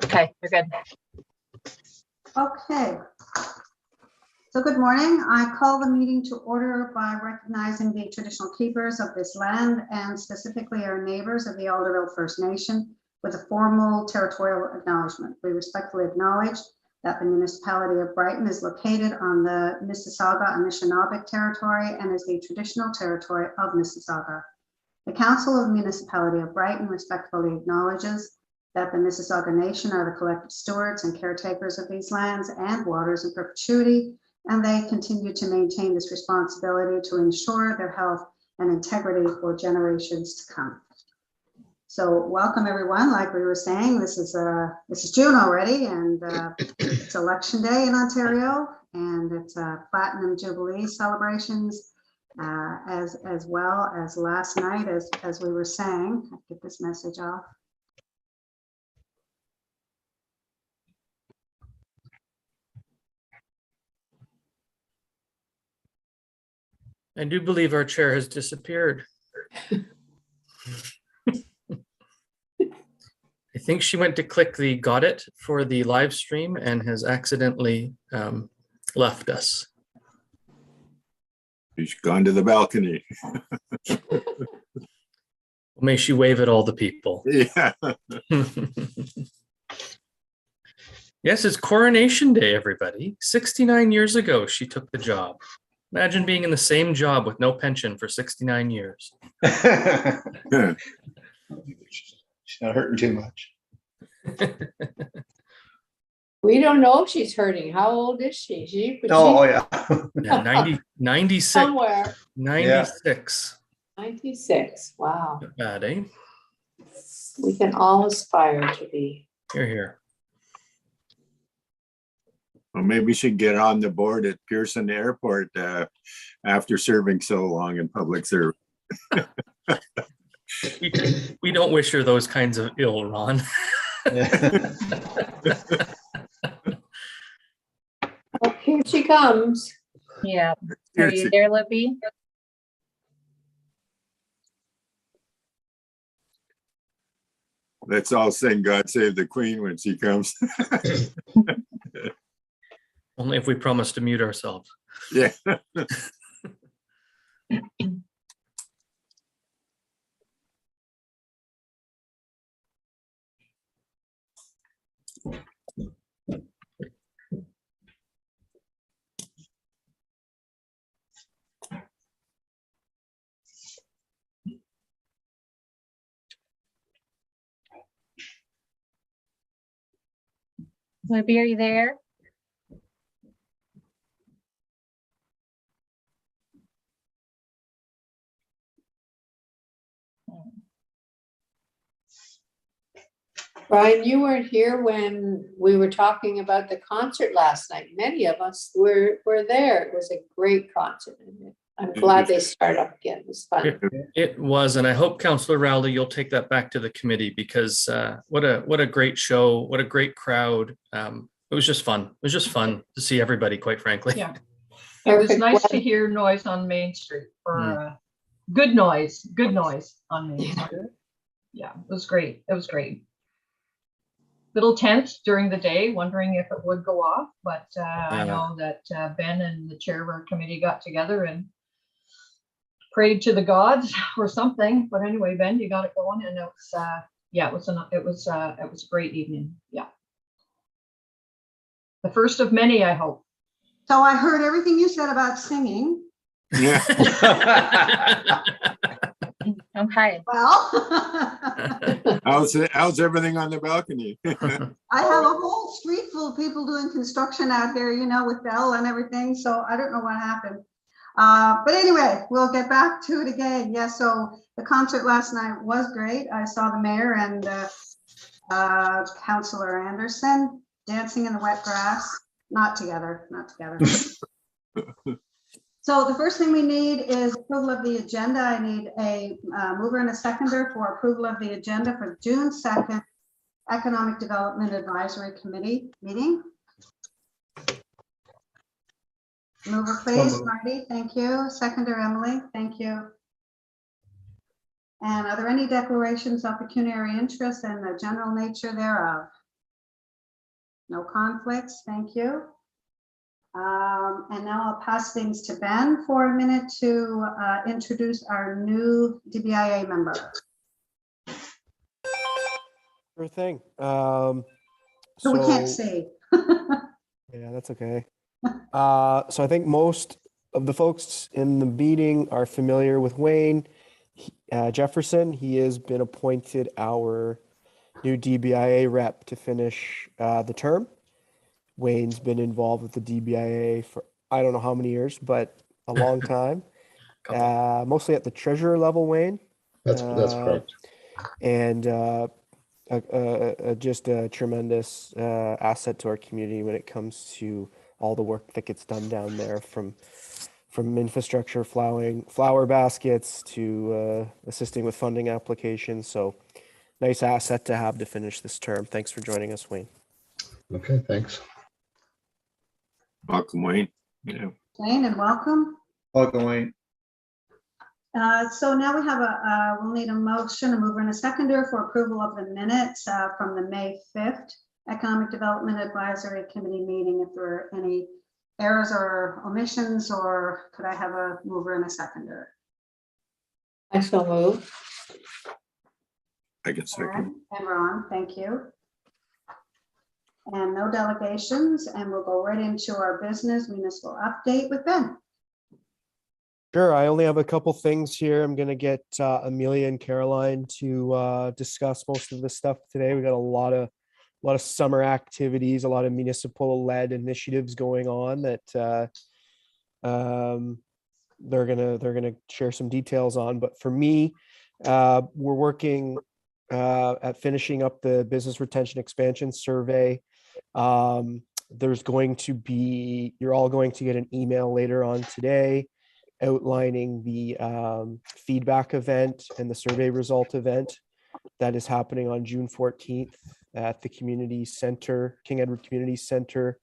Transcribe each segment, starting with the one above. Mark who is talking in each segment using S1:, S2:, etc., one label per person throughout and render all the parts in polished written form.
S1: Okay, you're good.
S2: Okay. So good morning. I call the meeting to order by recognizing the traditional keepers of this land and specifically our neighbors of the Alderville First Nation with a formal territorial acknowledgement. We respectfully acknowledge that the municipality of Brighton is located on the Mississauga Anishinaabe territory and is the traditional territory of Mississauga. The Council of the Municipality of Brighton respectfully acknowledges that the Mississauga Nation are the collective stewards and caretakers of these lands and waters in perpetuity, and they continue to maintain this responsibility to ensure their health and integrity for generations to come. So welcome everyone. Like we were saying, this is June already, and it's election day in Ontario, and it's Platinum Jubilee celebrations as well as last night, as we were saying. I'll get this message off.
S3: I do believe our chair has disappeared. I think she went to click the got it for the live stream and has accidentally left us.
S4: She's gone to the balcony.
S3: May she wave at all the people.
S4: Yeah.
S3: Yes, it's Coronation Day, everybody. 69 years ago, she took the job. Imagine being in the same job with no pension for 69 years.
S5: She's not hurting too much.
S6: We don't know if she's hurting. How old is she?
S5: Yeah.
S3: Yeah, 96.
S6: Somewhere.
S3: 96.
S6: 96. Wow.
S3: Not bad, eh?
S6: We can all aspire to be.
S3: Here, here.
S4: Well, maybe we should get on the board at Pearson Airport after serving so long in public service.
S3: We don't wish her those kinds of ill, Ron.
S6: Oh, here she comes.
S1: Yeah. Are you there, Libby?
S4: Let's all sing God Save the Queen when she comes.
S3: Only if we promise to mute ourselves.
S4: Yeah.
S1: Libby, are you there?
S6: Brian, you weren't here when we were talking about the concert last night. Many of us were there. It was a great concert. I'm glad they start up again. It was fun.
S3: It was, and I hope Councillor Rowley, you'll take that back to the committee because what a great show, what a great crowd. It was just fun. It was just fun to see everybody, quite frankly.
S7: Yeah, it was nice to hear noise on Main Street, or good noise on Main Street. Yeah, it was great. It was great. Little tense during the day, wondering if it would go off, but I know that Ben and the chair of our committee got together and prayed to the gods or something. But anyway, Ben, you got it going, and it was it was a great evening. Yeah, the first of many, I hope.
S2: So I heard everything you said about singing.
S4: Yeah.
S1: Okay.
S2: Well,
S4: how's everything on the balcony?
S2: I have a whole street full of people doing construction out here, you know, with Bell and everything. So I don't know what happened. But anyway, we'll get back to it again. Yeah, so the concert last night was great. I saw the mayor and Councillor Anderson dancing in the wet grass. Not together. So the first thing we need is approval of the agenda. I need a mover and a seconder for approval of the agenda for June 2nd Economic Development Advisory Committee meeting. Mover, please. Marty, thank you. Seconder, Emily, thank you. And are there any declarations of pecuniary interest and the general nature thereof? No conflicts, thank you. And now I'll pass things to Ben for a minute to introduce our new DBIA member.
S8: Sure thing.
S2: So we can't
S8: So,
S2: see.
S8: yeah, that's okay. So I think most of the folks in the meeting are familiar with Wayne Jefferson. He has been appointed our new DBIA rep to finish the term. Wayne's been involved with the DBIA for I don't know how many years, but a long time.
S3: Couple.
S8: Mostly at the treasurer level, Wayne.
S5: That's correct.
S8: And just a tremendous asset to our community when it comes to all the work that gets done down there, from infrastructure, flower baskets to assisting with funding applications. So nice asset to have to finish this term. Thanks for joining us, Wayne.
S5: Okay, thanks.
S4: Welcome, Wayne. Yeah.
S2: Jane, and welcome.
S5: Welcome, Wayne.
S2: So now we have we'll need a motion, a mover and a seconder for approval of the minutes from the May 5th Economic Development Advisory Committee meeting. If there are any errors or omissions, or could I have a mover and a seconder?
S6: I shall move.
S4: I can second.
S2: And Ron, thank you. And no delegations, and we'll go right into our business municipal update with Ben.
S8: Sure. I only have a couple things here. I'm going to get Amelia and Caroline to discuss most of this stuff today. We got a lot of summer activities, a lot of municipal led initiatives going on that they're gonna share some details on. But for me, we're working at finishing up the business retention expansion survey. There's going to be, you're all going to get an email later on today outlining the feedback event and the survey result event that is happening on June 14th at the community center, King Edward Community Center.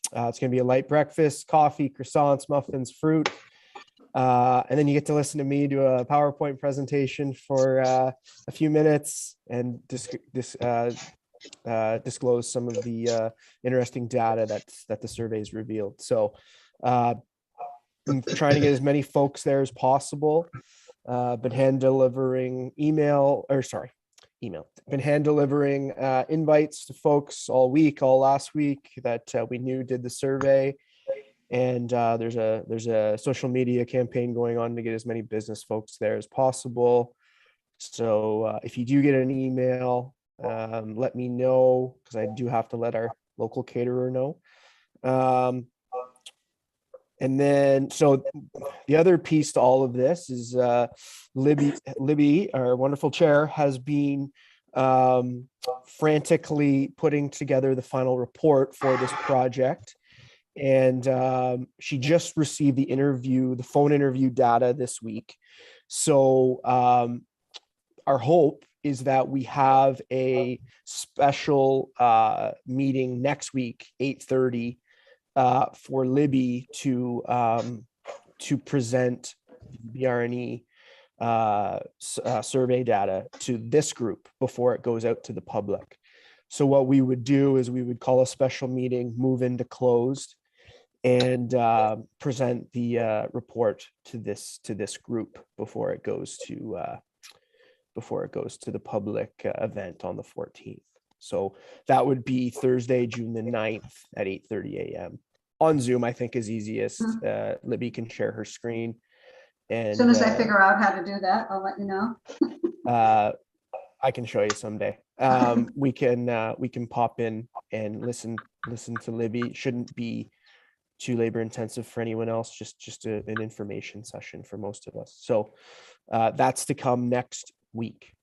S8: It's going to be a light breakfast, coffee, croissants, muffins, fruit. And then you get to listen to me do a PowerPoint presentation for a few minutes and disclose some of the interesting data that the surveys revealed. So I'm trying to get as many folks there as possible. Been hand delivering been hand delivering invites to folks all last week that we knew did the survey. And there's a social media campaign going on to get as many business folks there as possible. So if you do get an email, let me know, because I do have to let our local caterer know. And then, so the other piece to all of this is Libby, our wonderful chair, has been frantically putting together the final report for this project. And she just received the phone interview data this week. So our hope is that we have a special meeting next week, 8:30, for Libby to present the BRNE survey data to this group before it goes out to the public. So what we would do is we would call a special meeting, move into closed, and present the report to this group before it goes to the public event on the 14th. So that would be Thursday, June the 9th at 8:30 a.m. on Zoom. I think is easiest. Libby can share her screen. And
S2: As soon as I figure out how to do that, I'll let you know.
S8: I can show you someday. We can pop in and listen to Libby. Shouldn't be too labor intensive for anyone else. Just an information session for most of us. So that's to come next week.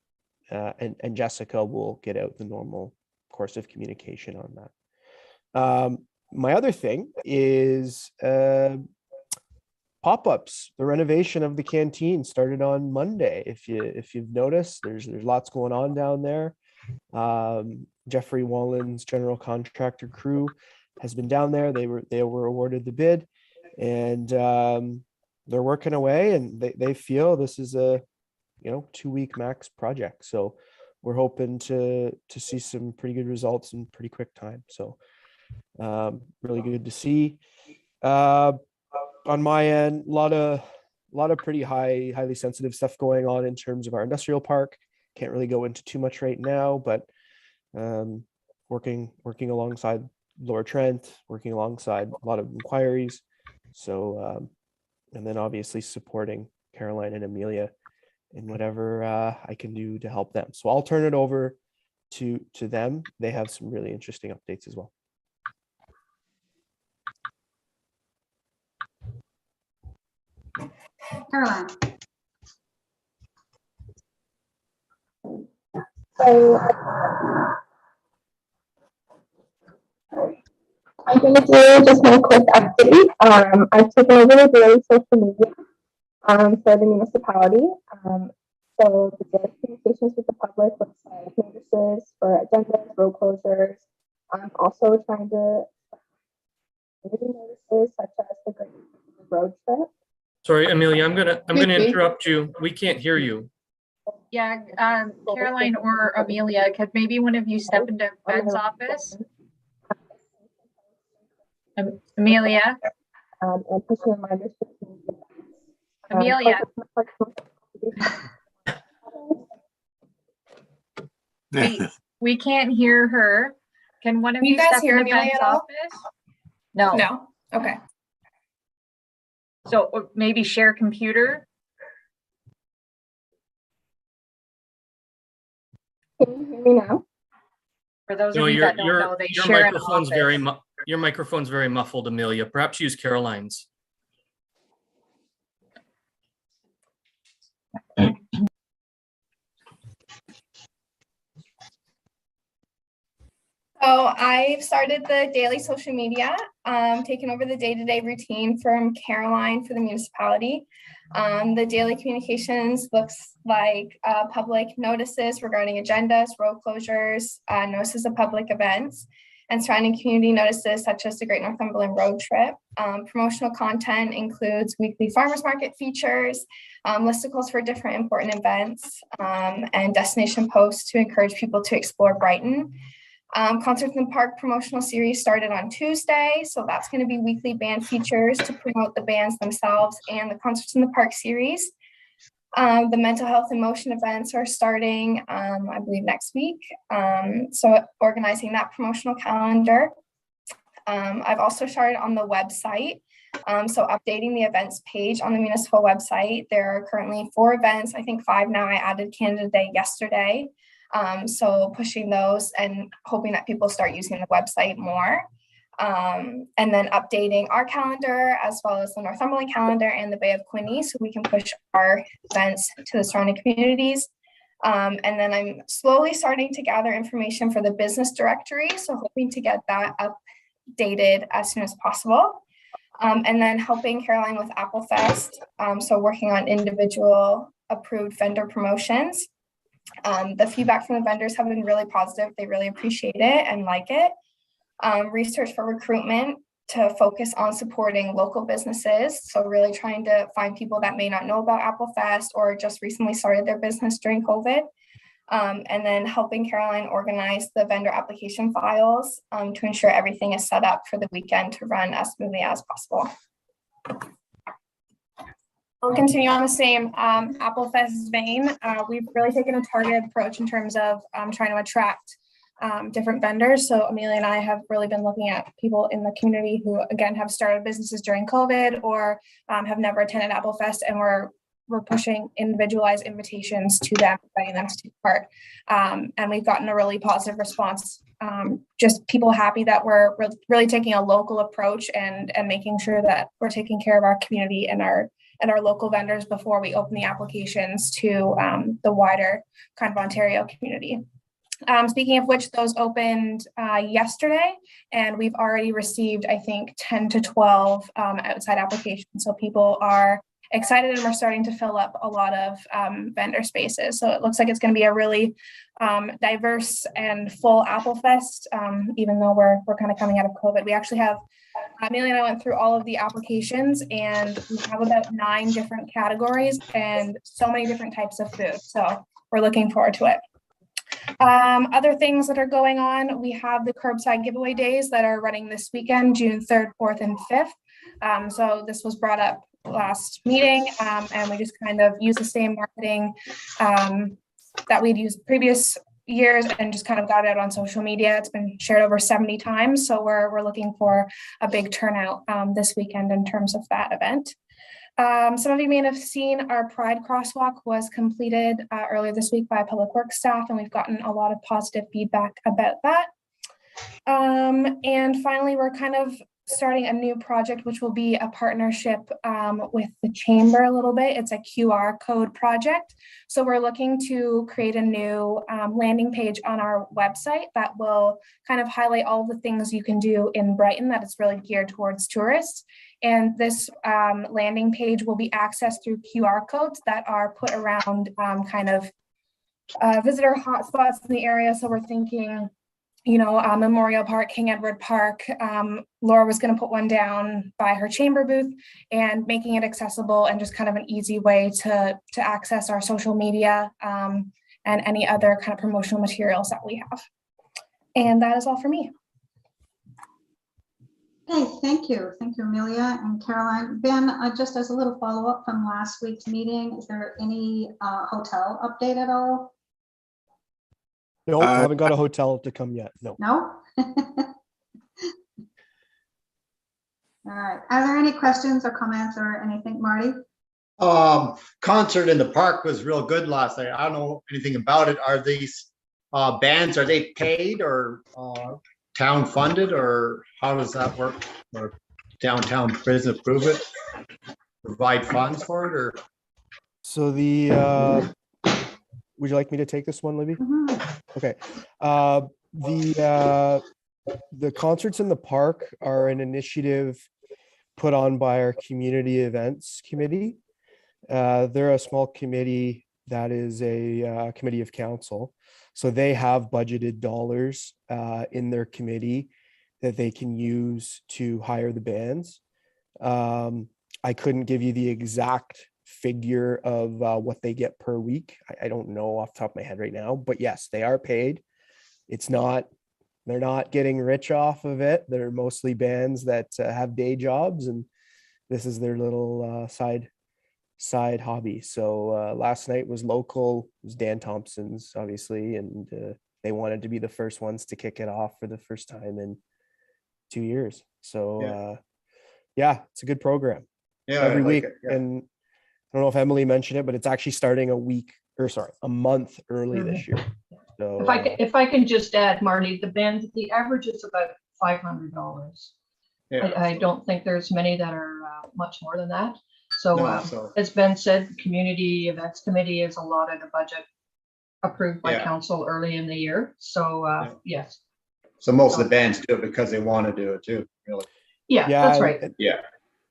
S8: And Jessica will get out the normal course of communication on that. My other thing is pop-ups. The renovation of the canteen started on Monday. If you've noticed, there's lots going on down there. Jeffrey Wallen's general contractor crew has been down there. They were awarded the bid, and they're working away, and they feel this is a 2-week max project. So we're hoping to see some pretty good results in pretty quick time. So really good to see. On my end, a lot of pretty highly sensitive stuff going on in terms of our industrial park. Can't really go into too much right now, but working alongside Laura Trent, working alongside a lot of inquiries. So and then obviously supporting Caroline and Amelia in whatever I can do to help them. So I'll turn it over to them. They have some really interesting updates as well.
S2: Caroline.
S9: So I think it's really just my quick update. I've taken over the daily social media for the municipality. So the daily communications with the public looks like notices for agendas, road closures. I'm also trying to notices such as the Great Road Trip.
S3: Sorry, Amelia, I'm gonna interrupt you. We can't hear you.
S1: Yeah, Caroline or Amelia, could maybe one of you step into Ben's office? Amelia,
S9: And pushing reminders for community events.
S1: Amelia, we can't hear her. Can one of
S10: Can you
S1: you
S10: guys
S1: step
S10: hear
S1: into
S10: Amelia
S1: Ben's
S10: at all?
S1: office? No.
S10: No. Okay.
S1: So or maybe share computer?
S9: Can you hear me now?
S1: For those
S3: No,
S1: of you that don't know, they
S3: your
S1: share an
S3: microphone's
S1: office.
S3: your microphone's very muffled, Amelia. Perhaps use Caroline's.
S10: So I've started the daily social media, taking over the day-to-day routine from Caroline for the municipality. The daily communications looks like public notices regarding agendas, road closures, notices of public events, and surrounding community notices such as the Great Northumberland Road Trip. Promotional content includes weekly farmers market features, listicles for different important events, and destination posts to encourage people to explore Brighton. Concerts in the Park promotional series started on Tuesday, so that's going to be weekly band features to promote the bands themselves and the Concerts in the Park series. The mental health and motion events are starting, I believe, next week. So organizing that promotional calendar. I've also started on the website. So updating the events page on the municipal website. There are currently 4 events, I think 5 now. I added Canada Day yesterday. So pushing those and hoping that people start using the website more. And then updating our calendar as well as the Northumberland calendar and the Bay of Quinte so we can push our events to the surrounding communities. And then I'm slowly starting to gather information for the business directory. So hoping to get that updated as soon as possible. And then helping Caroline with Apple Fest. So working on individual approved vendor promotions. The feedback from the vendors have been really positive. They really appreciate it and like it. Research for recruitment to focus on supporting local businesses. So really trying to find people that may not know about Apple Fest or just recently started their business during COVID. And then helping Caroline organize the vendor application files to ensure everything is set up for the weekend to run as smoothly as possible. We'll continue on the same Apple Fest vein. We've really taken a targeted approach in terms of trying to attract different vendors. So Amelia and I have really been looking at people in the community who, again, have started businesses during COVID or have never attended Apple Fest, and we're pushing individualized invitations to them, inviting them to take part. And we've gotten a really positive response. Just people happy that we're really taking a local approach and making sure that we're taking care of our community and our local vendors before we open the applications to the wider kind of Ontario community. Speaking of which, those opened yesterday, and we've already received, I think, 10 to 12 outside applications. So people are excited, and we're starting to fill up a lot of vendor spaces. So it looks like it's going to be a really diverse and full Apple Fest, even though we're kind of coming out of COVID. We actually have Amelia and I went through all of the applications, and we have about 9 different categories and so many different types of food. So we're looking forward to it. Other things that are going on, we have the curbside giveaway days that are running this weekend, June 3rd, 4th, and 5th. So this was brought up last meeting, and we just kind of use the same marketing that we'd used previous years and just kind of got it out on social media. It's been shared over 70 times. So we're looking for a big turnout this weekend in terms of that event. Some of you may have seen our Pride crosswalk was completed earlier this week by Public Works staff, and we've gotten a lot of positive feedback about that. And finally, we're kind of starting a new project, which will be a partnership with the chamber a little bit. It's a QR code project. So we're looking to create a new landing page on our website that will kind of highlight all the things you can do in Brighton that is really geared towards tourists. And this landing page will be accessed through QR codes that are put around kind of visitor hotspots in the area. So we're thinking, you know, Memorial Park, King Edward Park. Laura was going to put one down by her chamber booth, and making it accessible and just kind of an easy way to access our social media and any other kind of promotional materials that we have. And that is all for me.
S2: Okay, thank you. Thank you, Amelia and Caroline. Ben, just as a little follow-up from last week's meeting, is there any hotel update at all?
S8: No, I haven't got a hotel to come yet. No.
S2: No? All right. Are there any questions or comments or anything, Marty?
S11: Concert in the park was real good last night. I don't know anything about it. Are these bands, are they paid or town funded, or how does that work? Or downtown business approve it, provide funds for it, or?
S8: So the would you like me to take this one, Libby? Okay. The concerts in the park are an initiative put on by our community events committee. They're a small committee that is a committee of council. So they have budgeted dollars in their committee that they can use to hire the bands. I couldn't give you the exact figure of what they get per week. I don't know off the top of my head right now, but yes, they are paid. It's not, they're not getting rich off of it. They're mostly bands that have day jobs, and this is their little side hobby. So last night was local. It was Dan Thompson's, obviously, and they wanted to be the first ones to kick it off for the first time in 2 years. So yeah, it's a good program.
S11: Yeah,
S8: every
S11: like
S8: week.
S11: it, yeah.
S8: And I don't know if Emily mentioned it, but it's actually starting a month early this year. So
S7: If I can just add, Marty, the average is about $500.
S11: Yeah.
S7: I don't think there's many that are much more than that. So,
S11: No, so-
S7: as Ben said, the community events committee has allotted a budget approved by
S11: Yeah.
S7: council early in the year. So yes.
S11: So most of the bands do it because they want to do it too, really.
S7: Yeah, that's right.
S11: Yeah.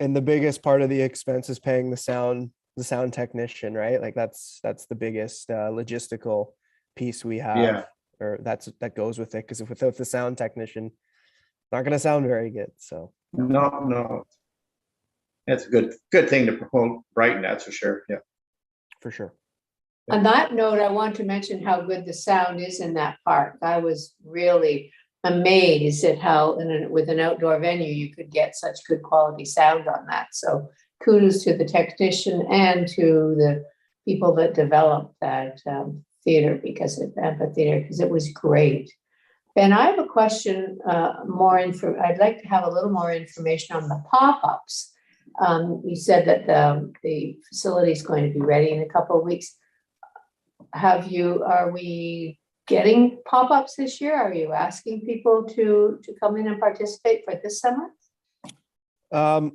S8: And the biggest part of the expense is paying the sound technician, right? Like that's the biggest logistical piece we have.
S11: Yeah.
S8: Or that goes with it, because without the sound technician, it's not going to sound very good. So
S11: No. That's a good thing to promote Brighton, that's for sure. Yeah.
S8: for sure.
S6: On that note, I want to mention how good the sound is in that park. I was really amazed at how with an outdoor venue, you could get such good quality sound on that. So kudos to the technician and to the people that developed that amphitheater, because it was great. Ben, I have a question, I'd like to have a little more information on the pop-ups. You said that the facility is going to be ready in a couple of weeks. Are we getting pop-ups this year? Are you asking people to come in and participate for this summer?
S8: I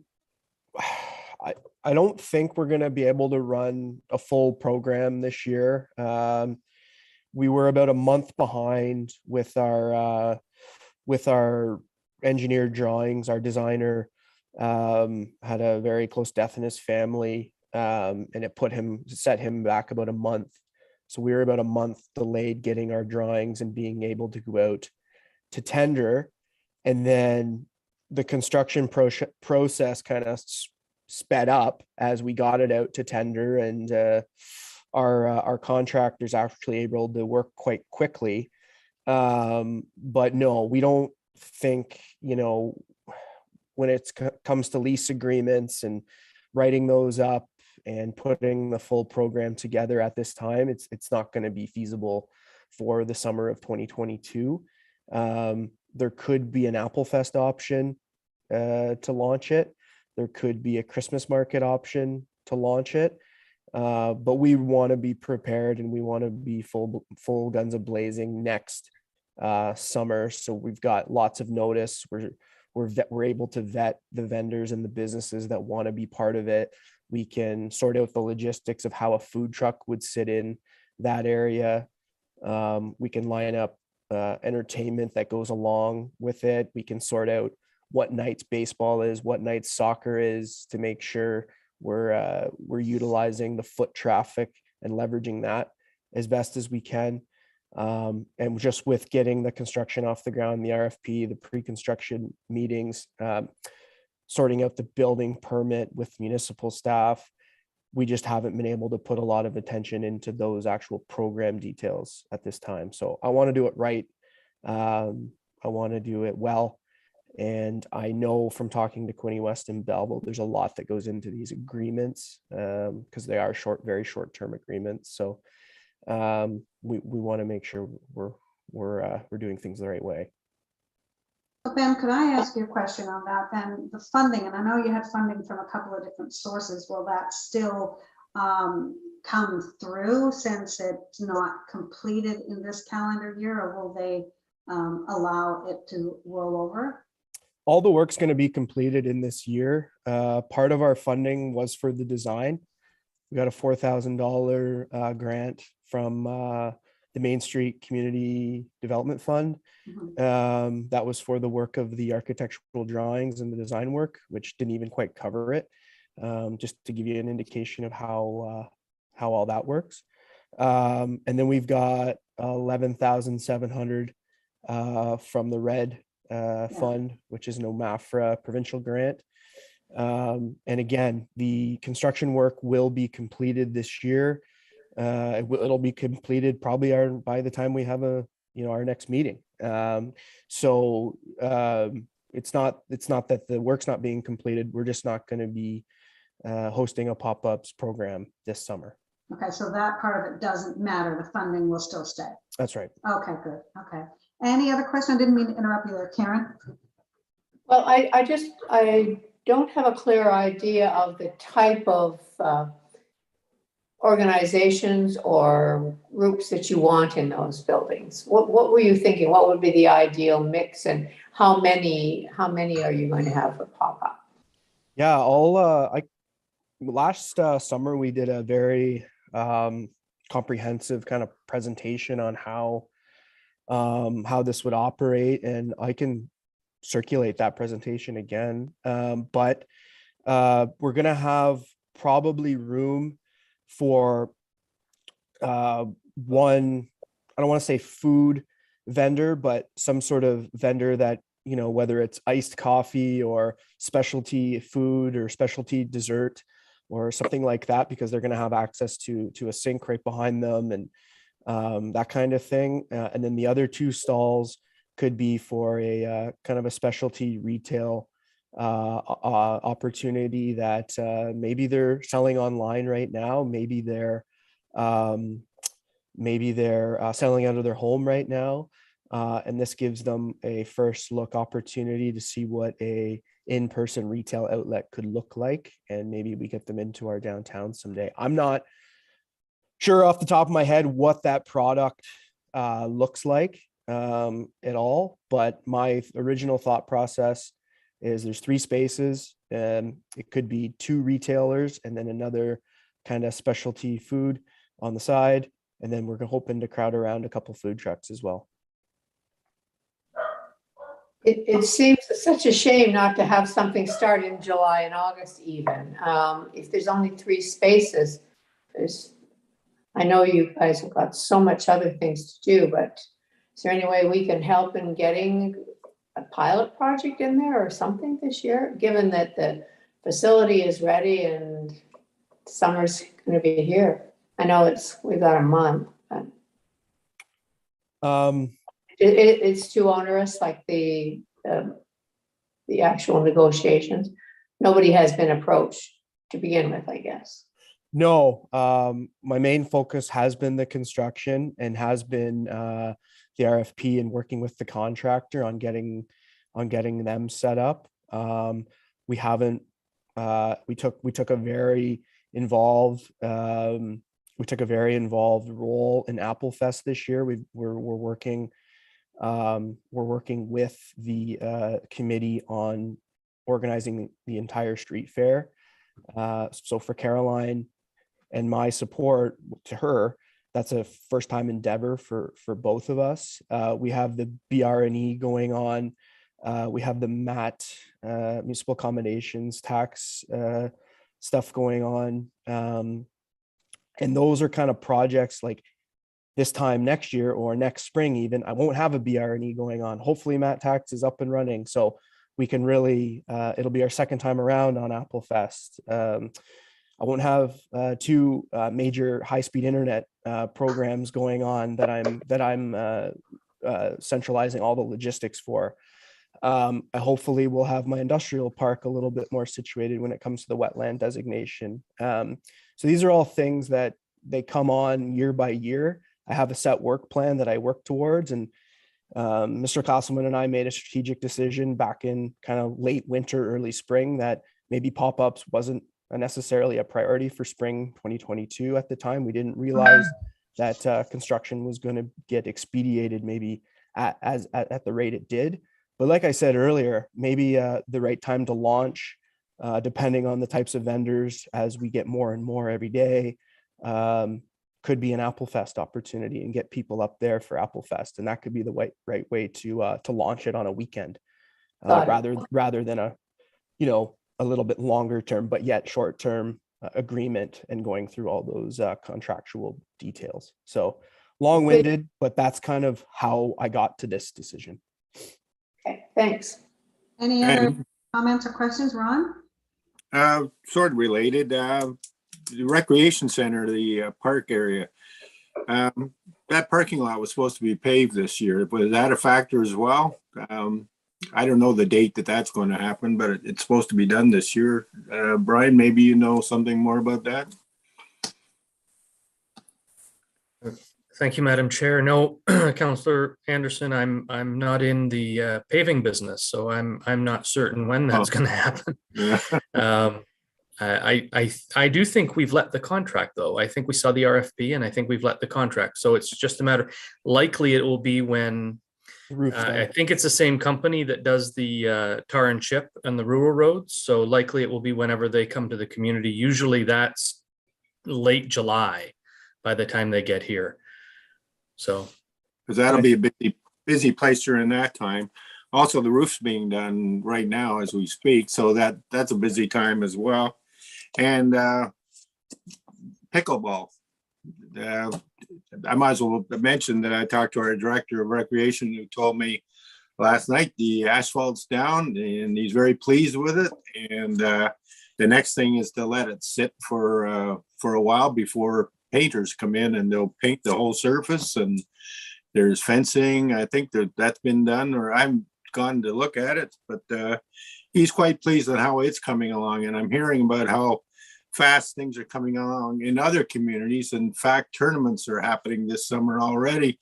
S8: don't think we're going to be able to run a full program this year. We were about a month behind with our engineered drawings. Our designer had a very close death in his family, and it set him back about a month. So we were about a month delayed getting our drawings and being able to go out to tender. And then the construction process kind of sped up as we got it out to tender, and our contractors actually able to work quite quickly. But no, we don't think, you know, when it comes to lease agreements and writing those up and putting the full program together at this time, it's not going to be feasible for the summer of 2022. There could be an Apple Fest option to launch it. There could be a Christmas market option to launch it. But we want to be prepared, and we want to be full guns a blazing next summer. So we've got lots of notice. We're able to vet the vendors and the businesses that want to be part of it. We can sort out the logistics of how a food truck would sit in that area. We can line up entertainment that goes along with it. We can sort out what nights baseball is, what nights soccer is, to make sure we're utilizing the foot traffic and leveraging that as best as we can. And just with getting the construction off the ground, the RFP, the pre-construction meetings, sorting out the building permit with municipal staff, we just haven't been able to put a lot of attention into those actual program details at this time. So I want to do it right. I want to do it well. And I know from talking to Quinte West and Belleville, there's a lot that goes into these agreements, because they are very short-term agreements. So we want to make sure we're doing things the right way.
S2: So Ben, could I ask you a question on that then? The funding, and I know you had funding from a couple of different sources. Will that still come through since it's not completed in this calendar year, or will they allow it to roll over?
S8: All the work's going to be completed in this year. Part of our funding was for the design. We got a $4,000 grant from the Main Street Community Development Fund. That was for the work of the architectural drawings and the design work, which didn't even quite cover it. Just to give you an indication of how all that works. And then we've got 11,700 from the RED fund, which is an OMAFRA provincial grant. And again, the construction work will be completed this year. It'll be completed probably by the time we have our next meeting. So it's not that the work's not being completed. We're just not going to be hosting a pop-ups program this summer.
S2: Okay, so that part of it doesn't matter. The funding will still stay.
S8: That's right.
S2: Okay, good. Okay. Any other question? I didn't mean to interrupt you there, Karen.
S6: Well, I don't have a clear idea of the type of organizations or groups that you want in those buildings. What were you thinking? What would be the ideal mix, and how many are you going to have for pop-up?
S8: Yeah, last summer we did a very comprehensive kind of presentation on how this would operate, and I can circulate that presentation again. But we're gonna have probably room for one, I don't want to say food vendor, but some sort of vendor that, whether it's iced coffee or specialty food or specialty dessert or something like that, because they're going to have access to a sink right behind them and that kind of thing. And then the other two stalls could be for a kind of a specialty retail opportunity that maybe they're selling online right now. Maybe they're selling out of their home right now. And this gives them a first look opportunity to see what a in-person retail outlet could look like. And maybe we get them into our downtown someday. I'm not sure off the top of my head what that product looks like at all, but my original thought process is there's 3 spaces, and it could be 2 retailers and then another kind of specialty food on the side. And then we're hoping to crowd around a couple food trucks as well.
S6: It seems such a shame not to have something start in July and August even. If there's only 3 spaces, I know you guys have got so much other things to do, but is there any way we can help in getting a pilot project in there or something this year, given that the facility is ready and summer's gonna be here? I know we've got a month, but
S8: Um,
S6: it's too onerous, like the actual negotiations. Nobody has been approached to begin with, I guess.
S8: No, my main focus has been the construction and has been the RFP and working with the contractor on getting them set up. We haven't we took a very involved role in Applefest this year. We're working with the committee on organizing the entire street fair. So for Caroline and my support to her, that's a first time endeavor for both of us. We have the BR&E going on. We have the MAT, municipal accommodations tax stuff going on. And those are kind of projects like this time next year or next spring even, I won't have a BR&E going on. Hopefully MAT tax is up and running. So we can really, it'll be our second time around on Applefest. I won't have two major high-speed internet programs going on that I'm centralizing all the logistics for. I hopefully will have my industrial park a little bit more situated when it comes to the wetland designation. So these are all things that they come on year by year. I have a set work plan that I work towards, and Mr. Castleman and I made a strategic decision back in kind of late winter, early spring that maybe pop-ups wasn't necessarily a priority for spring 2022 at the time. We didn't realize that construction was going to get expedited maybe at the rate it did. But like I said earlier, maybe the right time to launch, depending on the types of vendors as we get more and more every day, could be an Applefest opportunity and get people up there for Applefest. And that could be the right way to launch it on a weekend, rather than a little bit longer term, but yet short term agreement and going through all those contractual details. So long-winded, but that's kind of how I got to this decision.
S6: Okay, thanks.
S2: Any other comments or questions, Ron?
S4: Sort of related, the recreation center, the park area, that parking lot was supposed to be paved this year. Was that a factor as well? I don't know the date that's going to happen, but it's supposed to be done this year. Brian, maybe you know something more about that?
S3: Thank you, Madam Chair. No, Councillor Anderson, I'm not in the paving business, so I'm not certain when that's going to happen.
S4: Yeah.
S3: I do think we've let the contract, though. I think we saw the RFP, and I think we've let the contract. So it's just a matter. Likely, it will be when. I think it's the same company that does the tar and chip and the rural roads. So likely it will be whenever they come to the community. Usually that's late July by the time they get here. So.
S4: Because that'll be a busy place during that time. Also, the roof's being done right now as we speak. So that's a busy time as well. And pickleball. I might as well mention that I talked to our director of recreation who told me last night the asphalt's down and he's very pleased with it. And the next thing is to let it sit for a while before painters come in and they'll paint the whole surface. And there's fencing. I think that's been done, or I haven't gone to look at it, but he's quite pleased at how it's coming along. And I'm hearing about how fast things are coming along in other communities. In fact, tournaments are happening this summer already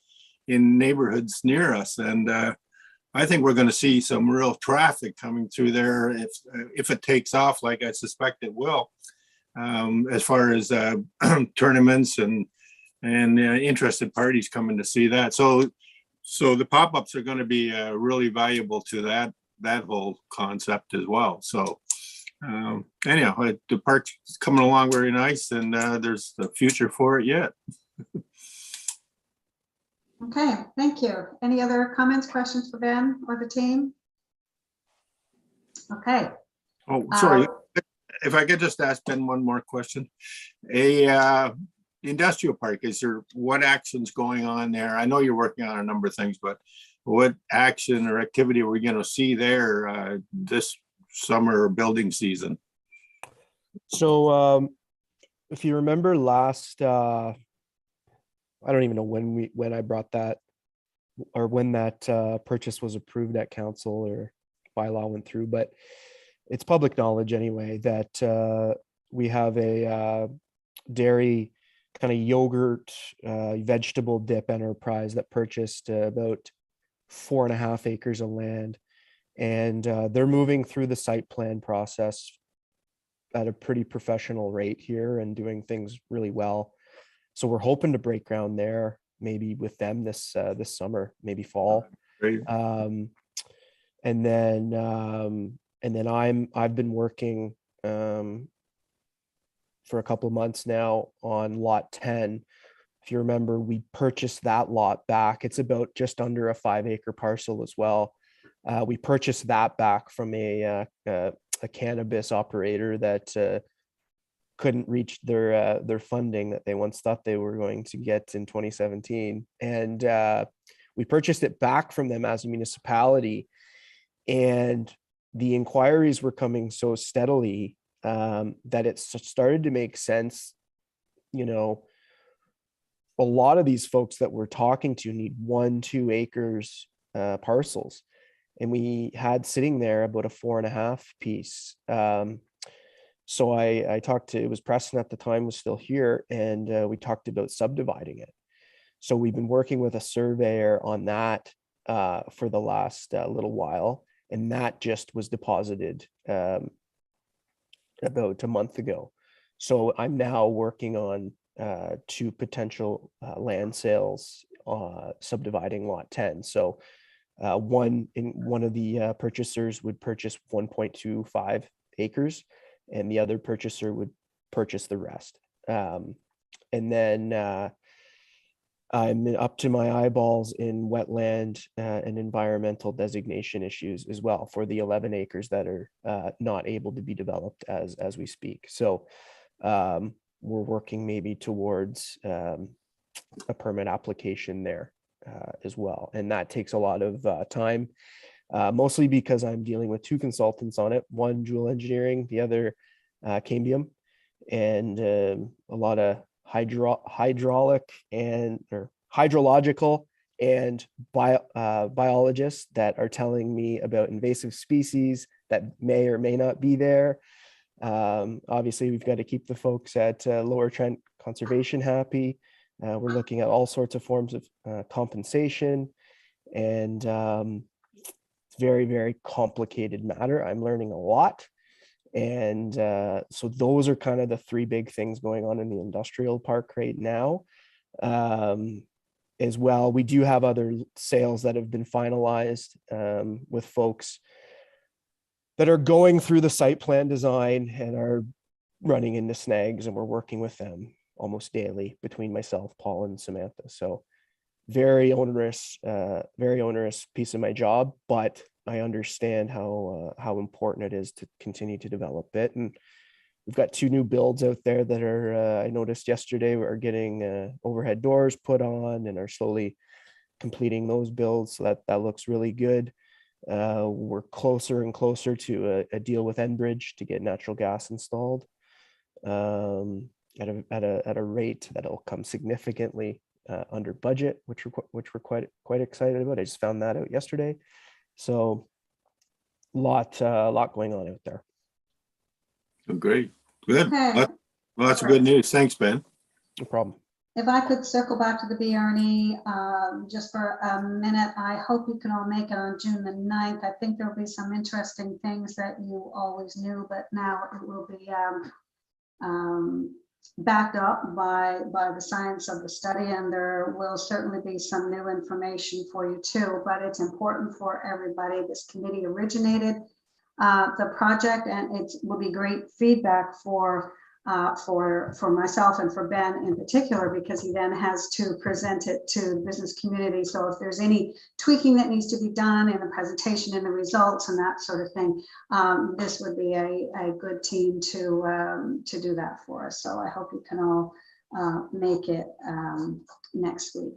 S4: in neighborhoods near us. And I think we're going to see some real traffic coming through there if it takes off, like I suspect it will, as far as tournaments and interested parties coming to see that. So the pop-ups are going to be really valuable to that whole concept as well. So anyhow, the park's coming along very nice, and there's a future for it yet.
S2: Okay, thank you. Any other comments, questions for Ben or the team? Okay.
S4: Oh, sorry. If I could just ask Ben one more question. The industrial park, what action's going on there? I know you're working on a number of things, but what action or activity are we going to see there this summer building season?
S8: So if you remember last, I don't even know when I brought that, or when that purchase was approved at council or bylaw went through, but it's public knowledge anyway that we have a dairy kind of yogurt vegetable dip enterprise that purchased about 4.5 acres of land, and they're moving through the site plan process at a pretty professional rate here and doing things really well. So we're hoping to break ground there, maybe with them this summer, maybe fall.
S4: Great.
S8: And then I've been working for a couple of months now on lot 10. If you remember, we purchased that lot back. It's about just under a 5-acre parcel as well. We purchased that back from a cannabis operator that couldn't reach their funding that they once thought they were going to get in 2017. And we purchased it back from them as a municipality. And the inquiries were coming so steadily that it started to make sense. You know, a lot of these folks that we're talking to need 1-2 acres parcels. And we had sitting there about a 4.5 piece. So I talked to, it was Preston at the time, was still here, and we talked about subdividing it. So we've been working with a surveyor on that for the last little while, and that just was deposited about a month ago. So I'm now working on 2 potential land sales subdividing lot 10. So one of the purchasers would purchase 1.25 acres, and the other purchaser would purchase the rest. And then I'm up to my eyeballs in wetland and environmental designation issues as well for the 11 acres that are not able to be developed as we speak. So we're working maybe towards a permit application there as well. And that takes a lot of time, mostly because I'm dealing with 2 consultants on it, one Joule Engineering, the other Cambium, and a lot of hydraulic and or hydrological and biologists that are telling me about invasive species that may or may not be there. Obviously, we've got to keep the folks at Lower Trent Conservation happy. We're looking at all sorts of forms of compensation, and it's very, very complicated matter. I'm learning a lot. And so those are kind of the 3 big things going on in the industrial park right now. As well, we do have other sales that have been finalized with folks that are going through the site plan design and are running into snags, and we're working with them almost daily between myself, Paul, and Samantha. So very onerous piece of my job, but I understand how important it is to continue to develop it. And we've got 2 new builds out there that are, I noticed yesterday, we're getting overhead doors put on and are slowly completing those builds. So that looks really good. We're closer and closer to a deal with Enbridge to get natural gas installed at a rate that'll come significantly under budget, which we're quite excited about. I just found that out yesterday. So lot going on out there.
S4: Oh, great. Good.
S2: Okay.
S4: Lots of good news. Thanks, Ben.
S8: No problem.
S2: If I could circle back to the BRNE just for a minute, I hope you can all make it on June the 9th. I think there'll be some interesting things that you always knew, but now it will be backed up by the science of the study, and there will certainly be some new information for you too, but it's important for everybody. This committee originated the project, and it will be great feedback for myself and for Ben in particular, because he then has to present it to the business community. So if there's any tweaking that needs to be done in the presentation and the results and that sort of thing, this would be a good team to do that for us. So I hope you can all make it next week.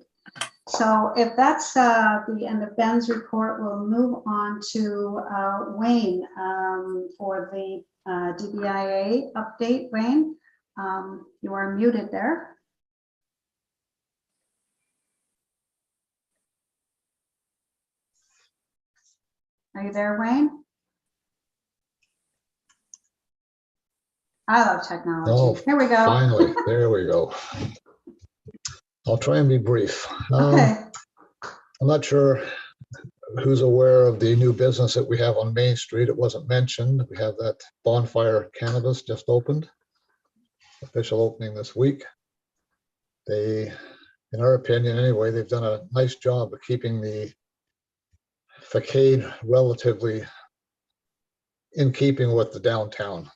S2: So if that's the end of Ben's report, we'll move on to Wayne for the DBIA update. Wayne, you are muted there. Are you there, Wayne? I love technology.
S5: Oh,
S2: Here we go.
S5: finally, there we go. I'll try and be brief.
S2: Okay.
S5: I'm not sure who's aware of the new business that we have on Main Street. It wasn't mentioned. We have that Bonfire Cannabis just opened, official opening this week. They, in our opinion anyway, they've done a nice job of keeping the facade relatively in keeping with the downtown.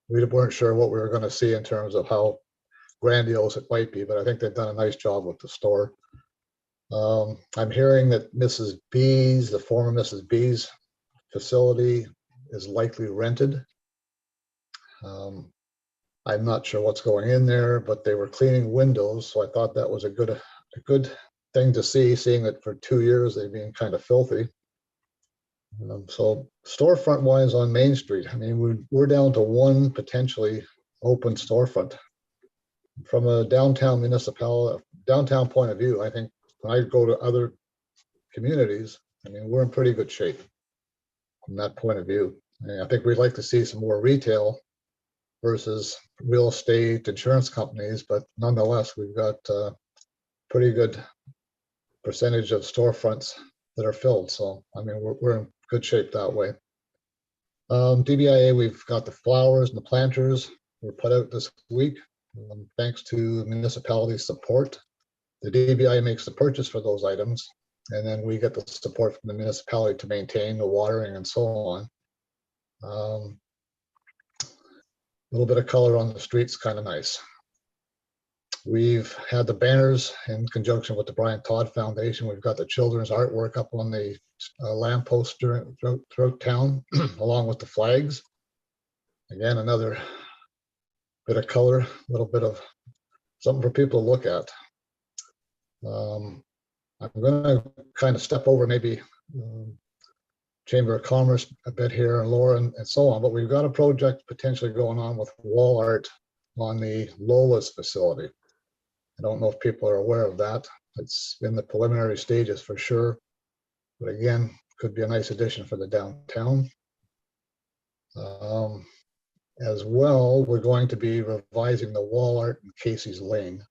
S5: We weren't sure what we were going to see in terms of how grandiose it might be, but I think they've done a nice job with the store. I'm hearing that Mrs. B's, the former Mrs. B's facility is likely rented. I'm not sure what's going in there, but they were cleaning windows, so I thought that was a good thing to see, seeing that for 2 years they've been kind of filthy. So storefront wise on Main Street, I mean, we're down to one potentially open storefront. From a downtown point of view, I think when I go to other communities, I mean, we're in pretty good shape from that point of view. And I think we'd like to see some more retail versus real estate insurance companies, but nonetheless, we've got a pretty good percentage of storefronts that are filled. So, I mean, we're in good shape that way. DBIA, we've got the flowers and the planters were put out this week. Thanks to municipality support. The DBIA makes the purchase for those items, and then we get the support from the municipality to maintain the watering and so on. A little bit of color on the streets, kind of nice. We've had the banners in conjunction with the Brian Todd Foundation. We've got the children's artwork up on the lamppost throughout town, along with the flags. Again, another bit of color, a little bit of something for people to look at. I'm going to kind of step over maybe Chamber of Commerce a bit here, and Laura and so on, but we've got a project potentially going on with wall art on the Lola's facility. I don't know if people are aware of that. It's in the preliminary stages for sure, but again, could be a nice addition for the downtown. As well, we're going to be revising the wall art in Casey's Lane.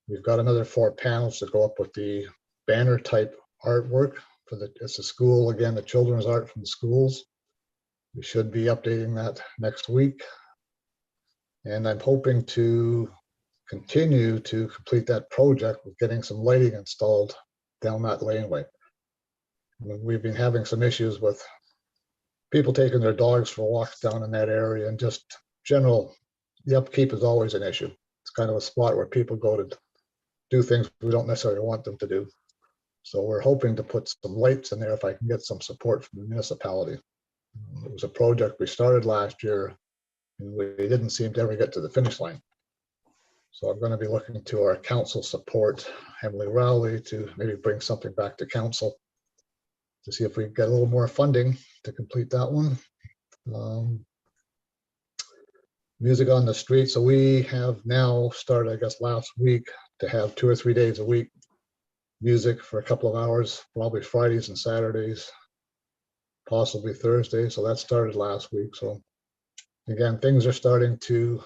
S5: We've got another 4 panels to go up with the banner type artwork for it's a school, again, the children's art from the schools. We should be updating that next week. And I'm hoping to continue to complete that project with getting some lighting installed down that laneway. We've been having some issues with people taking their dogs for walks down in that area, and just general, the upkeep is always an issue. It's kind of a spot where people go to do things we don't necessarily want them to do. So we're hoping to put some lights in there if I can get some support from the municipality. It was a project we started last year, and we didn't seem to ever get to the finish line. So I'm going to be looking to our council support, Emily Rowley, to maybe bring something back to council to see if we can get a little more funding to complete that one. Music on the street. So we have now started, I guess, last week to have 2 or 3 days a week music for a couple of hours, probably Fridays and Saturdays, possibly Thursday. So that started last week. So again, things are starting to,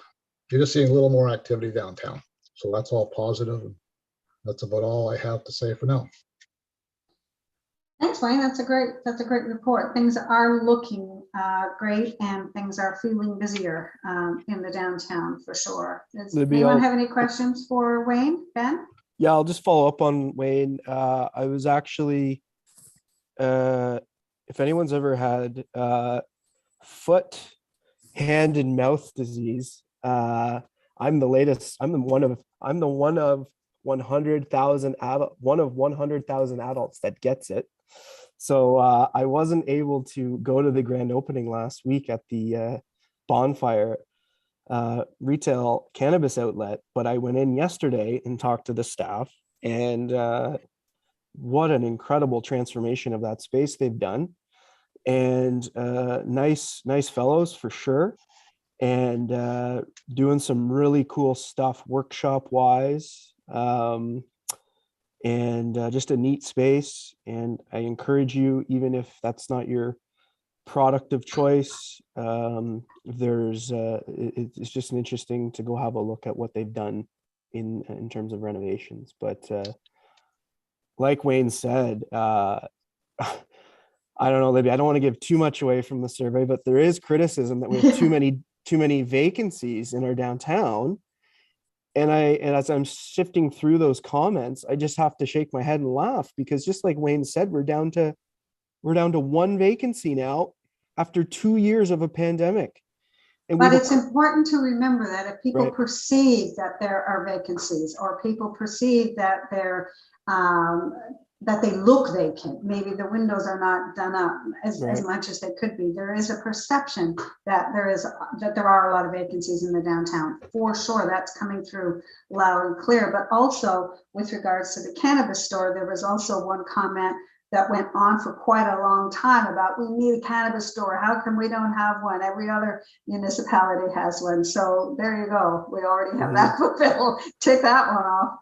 S5: you're just seeing a little more activity downtown. So that's all positive. And that's about all I have to say for now.
S2: Thanks, Wayne. That's a great report. Things are looking great, and things are feeling busier in the downtown for sure. Does anyone have any questions for Wayne? Ben?
S8: Yeah, I'll just follow up on Wayne. I was actually, if anyone's ever had foot, hand, and mouth disease, I'm the one of 100,000 adults that gets it. So I wasn't able to go to the grand opening last week at the Bonfire retail cannabis outlet, but I went in yesterday and talked to the staff, and what an incredible transformation of that space they've done. And nice fellows for sure. And doing some really cool stuff workshop wise. And just a neat space. And I encourage you, even if that's not your product of choice, it's just interesting to go have a look at what they've done in terms of renovations. But like Wayne said, I don't know, Libby, I don't want to give too much away from the survey, but there is criticism that we have too many vacancies in our downtown. And as I'm shifting through those comments, I just have to shake my head and laugh, because just like Wayne said, we're down to one vacancy now after 2 years of a pandemic. And
S2: but it's important to remember that if people perceive that there are vacancies, or people perceive that they're that they look vacant, maybe the windows are not done up as much as they could be. There is a perception that there are a lot of vacancies in the downtown. For sure, that's coming through loud and clear. But also with regards to the cannabis store, there was also one comment that went on for quite a long time about, we need a cannabis store. How come we don't have one? Every other municipality has one. So there you go. We already have that fulfilled. Take that one off.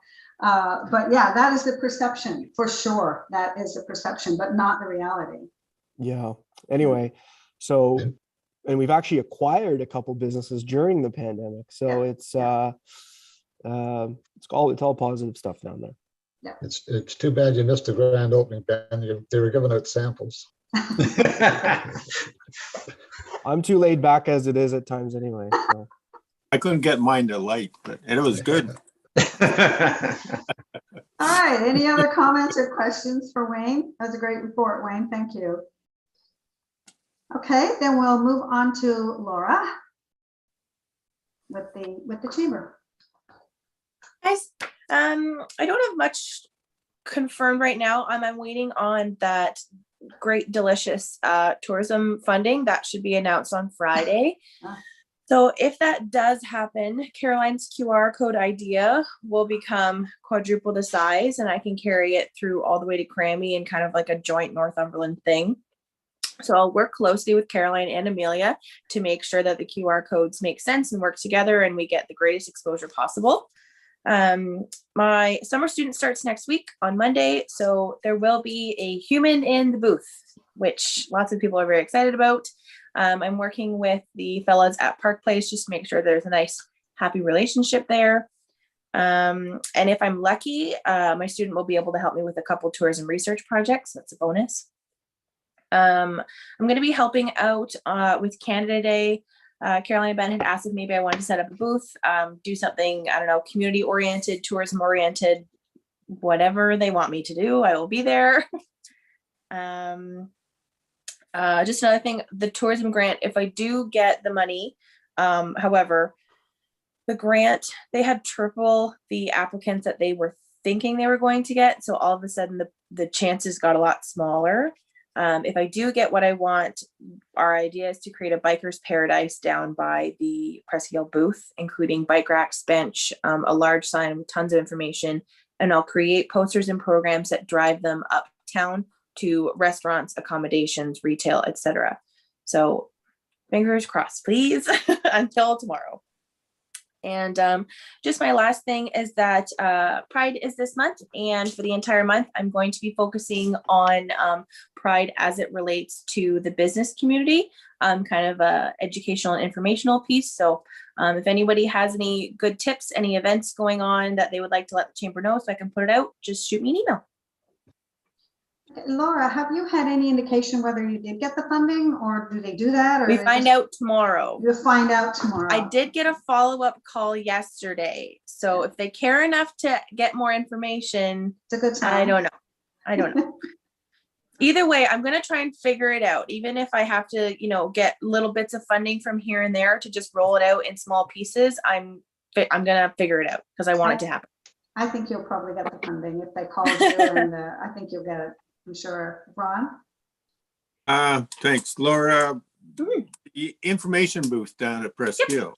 S2: But yeah, that is the perception for sure. That is the perception, but not the reality.
S8: Yeah. Anyway, so, and we've actually acquired a couple businesses during the pandemic. So it's all positive stuff down there.
S2: Yeah.
S5: It's too bad you missed the grand opening, Ben. They were giving out samples.
S8: I'm too laid back as it is at times anyway. So.
S4: I couldn't get mine to light, but it was good.
S2: All right. Any other comments or questions for Wayne? That's a great report, Wayne. Thank you. Okay, then we'll move on to Laura with the chamber.
S12: Guys, I don't have much confirmed right now. I'm waiting on that great delicious tourism funding that should be announced on Friday. So if that does happen, Caroline's QR code idea will become quadruple the size, and I can carry it through all the way to Crammy and kind of like a joint Northumberland thing. So I'll work closely with Caroline and Amelia to make sure that the QR codes make sense and work together and we get the greatest exposure possible. My summer student starts next week on Monday, so there will be a human in the booth, which lots of people are very excited about. I'm working with the fellas at Park Place just to make sure there's a nice, happy relationship there. And if I'm lucky, my student will be able to help me with a couple tourism research projects. That's a bonus. I'm going to be helping out with Canada Day. Caroline and Ben had asked if maybe I wanted to set up a booth, do something, I don't know, community oriented, tourism oriented, whatever they want me to do, I will be there. Just another thing, the tourism grant, if I do get the money, however, the grant, they had triple the applicants that they were thinking they were going to get. So all of a sudden the chances got a lot smaller. If I do get what I want, our idea is to create a biker's paradise down by the Presque Hill booth, including bike racks, bench, a large sign with tons of information, and I'll create posters and programs that drive them uptown to restaurants, accommodations, retail, etc. So fingers crossed, please, until tomorrow. And just my last thing is that Pride is this month, and for the entire month, I'm going to be focusing on Pride as it relates to the business community, kind of a educational and informational piece. So if anybody has any good tips, any events going on that they would like to let the chamber know so I can put it out, just shoot me an email.
S2: Laura, have you had any indication whether you did get the funding, or do they do that? Or
S12: we find out tomorrow.
S2: You'll find out tomorrow.
S12: I did get a follow-up call yesterday. So if they care enough to get more information,
S2: it's a good sign.
S12: I don't know. Either way, I'm going to try and figure it out. Even if I have to, get little bits of funding from here and there to just roll it out in small pieces, I'm going to figure it out because I want it to happen.
S2: I think you'll probably get the funding if they call you, and I think you'll get it. I'm sure. Ron?
S4: Thanks, Laura. The information booth down at Presque Hill.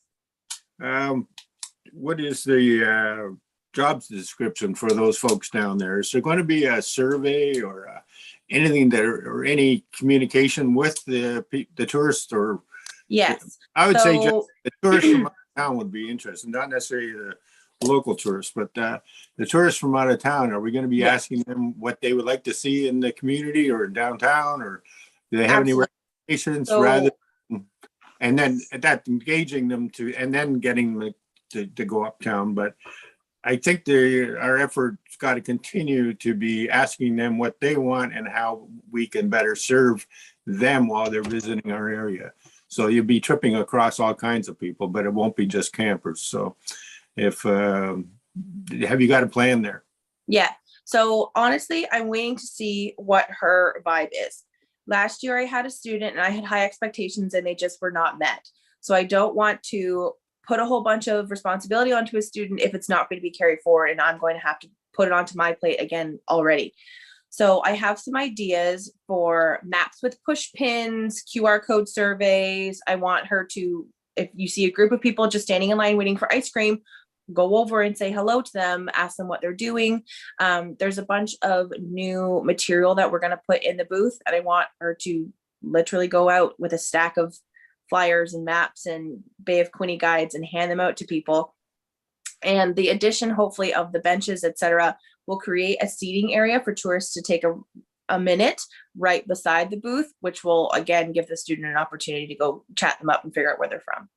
S4: What is the job description for those folks down there? Is there going to be a survey or anything that, or any communication with the tourists? Or
S12: Yes.
S4: I would say just
S12: So
S4: the tourists from out of town would be interested, not necessarily the local tourists, but the tourists from out of town. Are we going to be asking them what they would like to see in the community or downtown, or do they have any
S12: Absolutely.
S4: recommendations
S12: So-
S4: rather? And then that engaging them to, and then getting them to go uptown. But I think our effort's got to continue to be asking them what they want and how we can better serve them while they're visiting our area. So you'll be tripping across all kinds of people, but it won't be just campers. So if, have you got a plan there?
S12: yeah. So honestly, I'm waiting to see what her vibe is. Last year I had a student and I had high expectations and they just were not met. So I don't want to put a whole bunch of responsibility onto a student if it's not going to be carried forward, and I'm going to have to put it onto my plate again already. So I have some ideas for maps with push pins, QR code surveys. I want her to, if you see a group of people just standing in line waiting for ice cream, go over and say hello to them, ask them what they're doing. There's a bunch of new material that we're going to put in the booth, and I want her to literally go out with a stack of flyers and maps and Bay of Quinte guides and hand them out to people. And the addition, hopefully, of the benches, etc., will create a seating area for tourists to take a minute right beside the booth, which will again give the student an opportunity to go chat them up and figure out where they're from.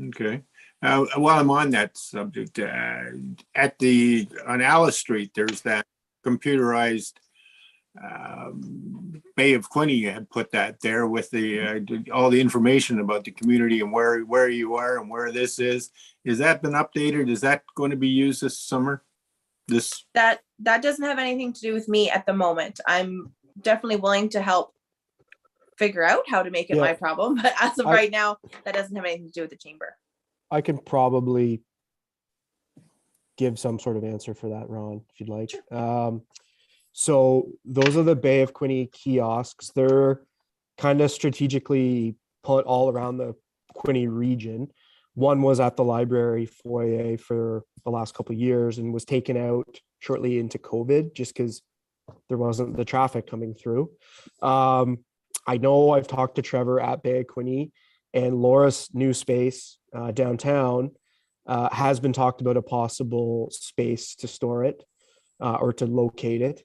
S4: Okay. While I'm on that subject, on Alice Street, there's that computerized Bay of Quinte had put that there with the all the information about the community and where you are and where this is. Has that been updated? Is that going to be used this summer?
S12: That doesn't have anything to do with me at the moment. I'm definitely willing to help figure out how to make it my problem, but as of right now, that doesn't have anything to do with the chamber.
S8: I can probably give some sort of answer for that, Ron, if you'd like. So those are the Bay of Quinte kiosks. They're kind of strategically put all around the Quinte region. One was at the library foyer for the last couple of years and was taken out shortly into COVID just because there wasn't the traffic coming through. I know I've talked to Trevor at Bay of Quinte, and Laura's new space downtown has been talked about a possible space to store it or to locate it.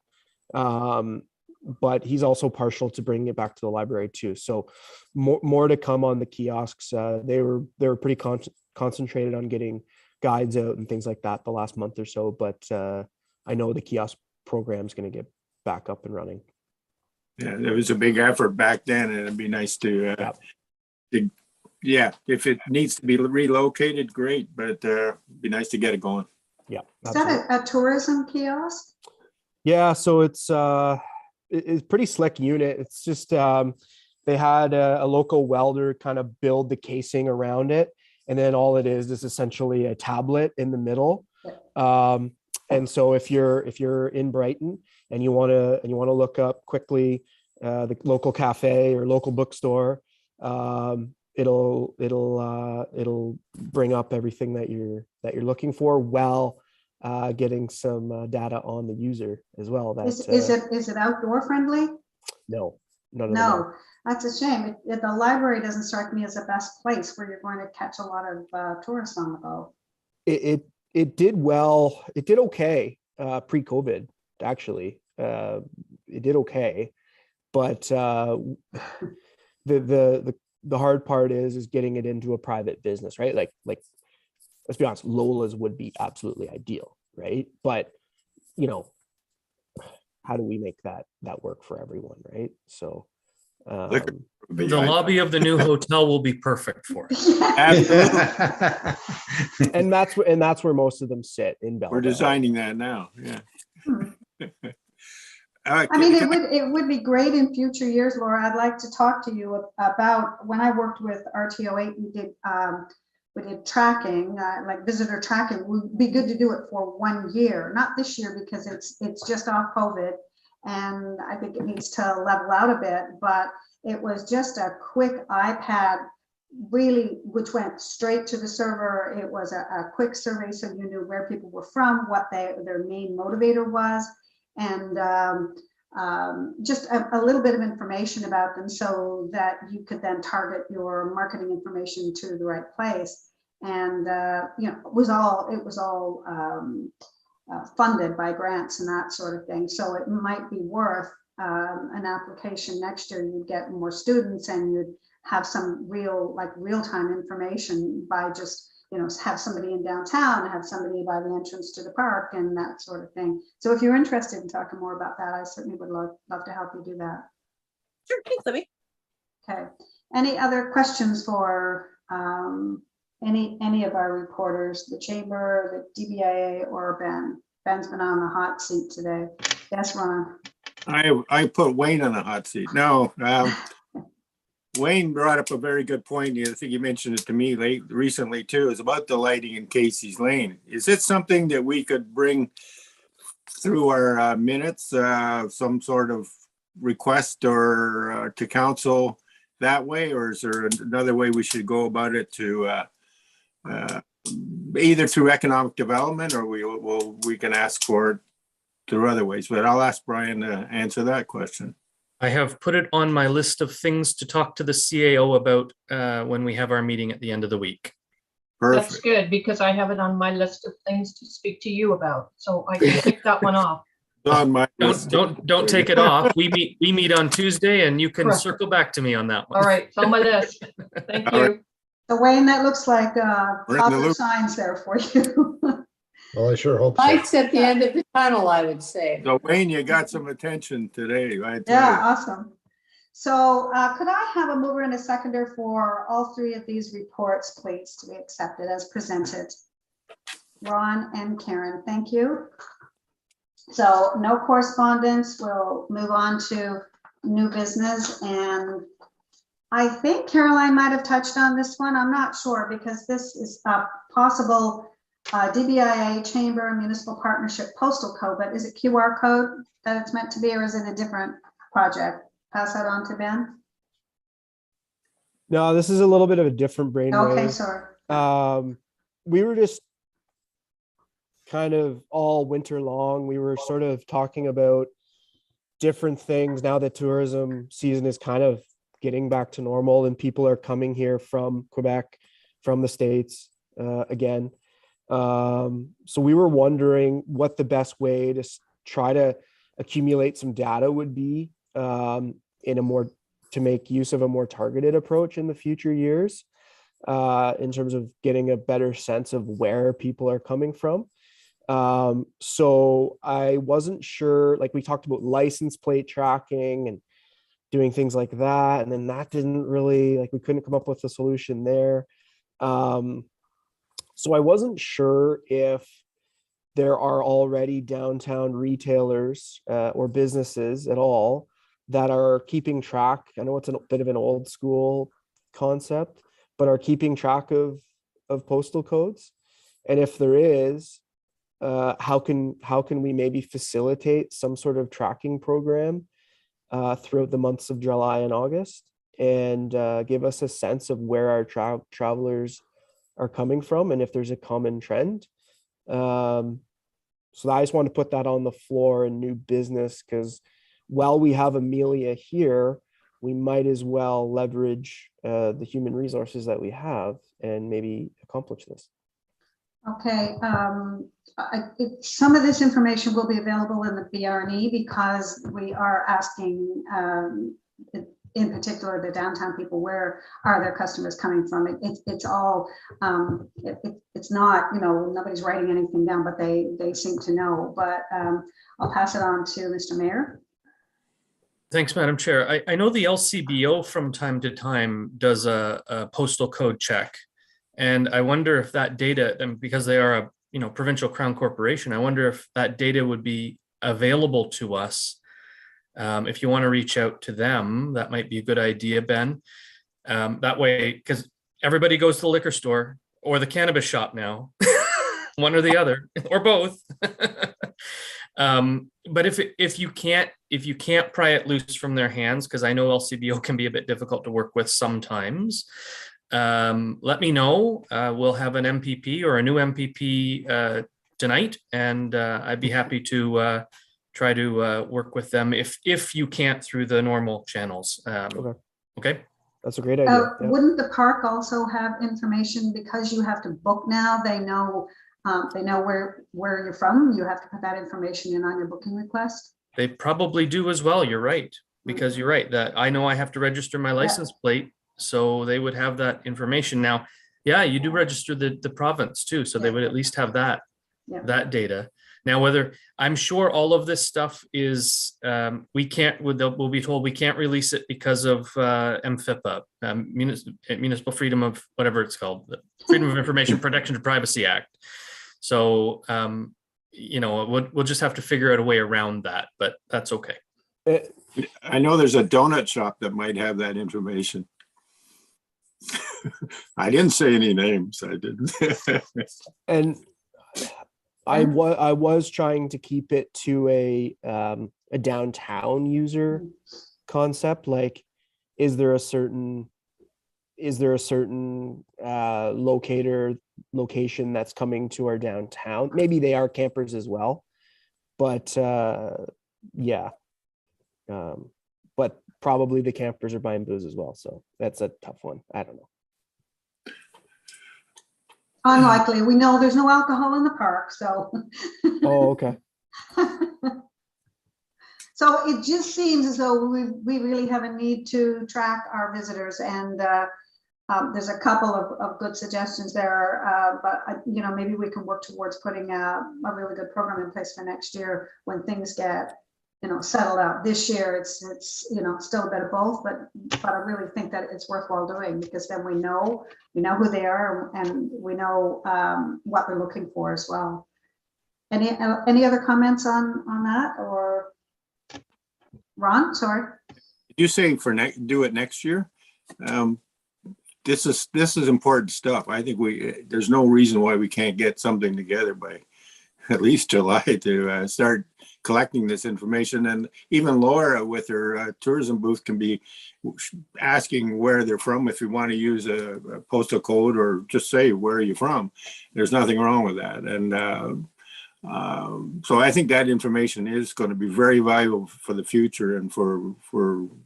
S8: But he's also partial to bringing it back to the library too. So more to come on the kiosks. They were pretty concentrated on getting guides out and things like that the last month or so. But I know the kiosk program is going to get back up and running.
S4: Yeah, there was a big effort back then, and it'd be nice to if it needs to be relocated, great, but it'd be nice to get it going.
S8: Yeah.
S2: Is that a tourism kiosk?
S8: Yeah, so it's pretty slick unit. It's just they had a local welder kind of build the casing around it, and then all it is essentially a tablet in the middle. And so if you're in Brighton and you want to look up quickly the local cafe or local bookstore, it'll bring up everything that you're looking for while getting some data on the user as well.
S2: Is it outdoor friendly?
S8: No.
S2: That's a shame. The library doesn't strike me as the best place where you're going to catch a lot of tourists on the go.
S8: It did well. It did okay pre-COVID, actually. It did okay, but the hard part is getting it into a private business, right? Like let's be honest, Lola's would be absolutely ideal, right? But how do we make that work for everyone, right? So
S3: the lobby of the new hotel will be perfect for it.
S8: and that's where most of them sit in Belleville.
S4: We're designing that now. Yeah.
S2: I mean, it would be great in future years, Laura. I'd like to talk to you about when I worked with RTO8. We did tracking, like visitor tracking. It would be good to do it for 1 year, not this year because it's just off COVID, and I think it needs to level out a bit. But it was just a quick iPad really, which went straight to the server. It was a quick survey, so you knew where people were from, what their main motivator was, and just a little bit of information about them so that you could then target your marketing information to the right place. And you know, it was all funded by grants and that sort of thing. So it might be worth an application next year. You'd get more students and you'd have some real-time information by just, you know, have somebody in downtown, have somebody by the entrance to the park and that sort of thing. So if you're interested in talking more about that, I certainly would love to help you do that.
S12: Sure, thanks, Libby.
S2: Okay. Any other questions for any of our reporters, the Chamber, the DBIA, or Ben? Ben's been on the hot seat today. Yes, Ron.
S4: I put Wayne on the hot seat. No, Wayne brought up a very good point. I think you mentioned it to me recently too. It's about the lighting in Casey's Lane. Is it something that we could bring through our minutes, some sort of request or to council that way, or is there another way we should go about it to either through economic development, or we can ask for it through other ways? But I'll ask Brian to answer that question.
S3: I have put it on my list of things to talk to the CAO about when we have our meeting at the end of the week.
S4: Perfect.
S7: That's good, because I have it on my list of things to speak to you about, so I can pick that one off.
S4: On my list.
S3: Don't take it off. We meet on Tuesday, and you can
S7: Correct.
S3: circle back to me on that one.
S7: All right, it's on my list. Thank
S4: All
S7: you.
S4: right.
S2: So Wayne, that looks like
S4: We're in the
S2: positive
S4: loop.
S2: signs there for you.
S5: Well, I sure hope so.
S6: Lights at the end of the tunnel, I would say.
S4: So Wayne, you got some attention today, right?
S2: Yeah, awesome. So could I have a mover and a seconder for all three of these reports, please, to be accepted as presented? Ron and Karen, thank you. So no correspondence. We'll move on to new business. And I think Caroline might have touched on this one. I'm not sure, because this is a possible DBIA Chamber Municipal Partnership Postal Code, but is it QR code that it's meant to be, or is it a different project? Pass that on to Ben.
S8: No, this is a little bit of a different brainwave.
S2: Okay, sorry.
S8: We were just kind of all winter long, we were sort of talking about different things now that tourism season is kind of getting back to normal and people are coming here from Quebec, from the States again. So we were wondering what the best way to try to accumulate some data would be to make use of a more targeted approach in the future years, in terms of getting a better sense of where people are coming from. So I wasn't sure, like we talked about license plate tracking and doing things like that. And then that didn't really, like we couldn't come up with a solution there. So I wasn't sure if there are already downtown retailers or businesses at all that are keeping track. I know it's a bit of an old school concept, but are keeping track of postal codes. And if there is, how can we maybe facilitate some sort of tracking program throughout the months of July and August, and give us a sense of where our travelers are coming from and if there's a common trend. So I just want to put that on the floor in new business, because while we have Amelia here, we might as well leverage the human resources that we have and maybe accomplish this.
S2: Okay, some of this information will be available in the BRNE, because we are asking, in particular, the downtown people, where are their customers coming from? It's all, it's not, you know, nobody's writing anything down, but they seem to know. But I'll pass it on to Mr. Mayor.
S3: Thanks, Madam Chair. I know the LCBO from time to time does a postal code check. And I wonder if that data, and because they are a provincial crown corporation, I wonder if that data would be available to us. If you want to reach out to them, that might be a good idea, Ben. That way, because everybody goes to the liquor store or the cannabis shop now, one or the other, or both. But if you can't pry it loose from their hands, because I know LCBO can be a bit difficult to work with sometimes, let me know. We'll have an MPP or a new MPP tonight, and I'd be happy to try to work with them if you can't through the normal channels. Okay.
S8: That's a great idea. Yeah.
S2: Wouldn't the park also have information, because you have to book now? They know where you're from. You have to put that information in on your booking request.
S3: They probably do as well. You're right, because you're right that I know I have to register my license plate, so they would have that information. Now, yeah, you do register the province too, so they would at least have that data. Now, whether I'm sure all of this stuff is we'll be told we can't release it because of MFIPA, Municipal Freedom of whatever it's called, the Freedom of Information Protection and Privacy Act. So we'll just have to figure out a way around that, but that's okay.
S4: I know there's a donut shop that might have that information. I didn't say any names. I didn't.
S8: And I was trying to keep it to a downtown user concept. Like, is there a certain location that's coming to our downtown? Maybe they are campers as well, but but probably the campers are buying booze as well. So that's a tough one. I don't know.
S2: Unlikely. We know there's no alcohol in the park, so.
S8: Oh, okay.
S2: So it just seems as though we really have a need to track our visitors, and there's a couple of good suggestions there, but maybe we can work towards putting a really good program in place for next year when things get settled out. This year it's still a bit of both, but I really think that it's worthwhile doing, because then we know who they are, and we know what they're looking for as well. Any other comments on that? Or Ron, sorry.
S4: You say do it next year? This is important stuff. I think there's no reason why we can't get something together by at least July to start collecting this information. And even Laura with her tourism booth can be asking where they're from if you want to use a postal code, or just say, where are you from? There's nothing wrong with that. And so I think that information is going to be very valuable for the future and for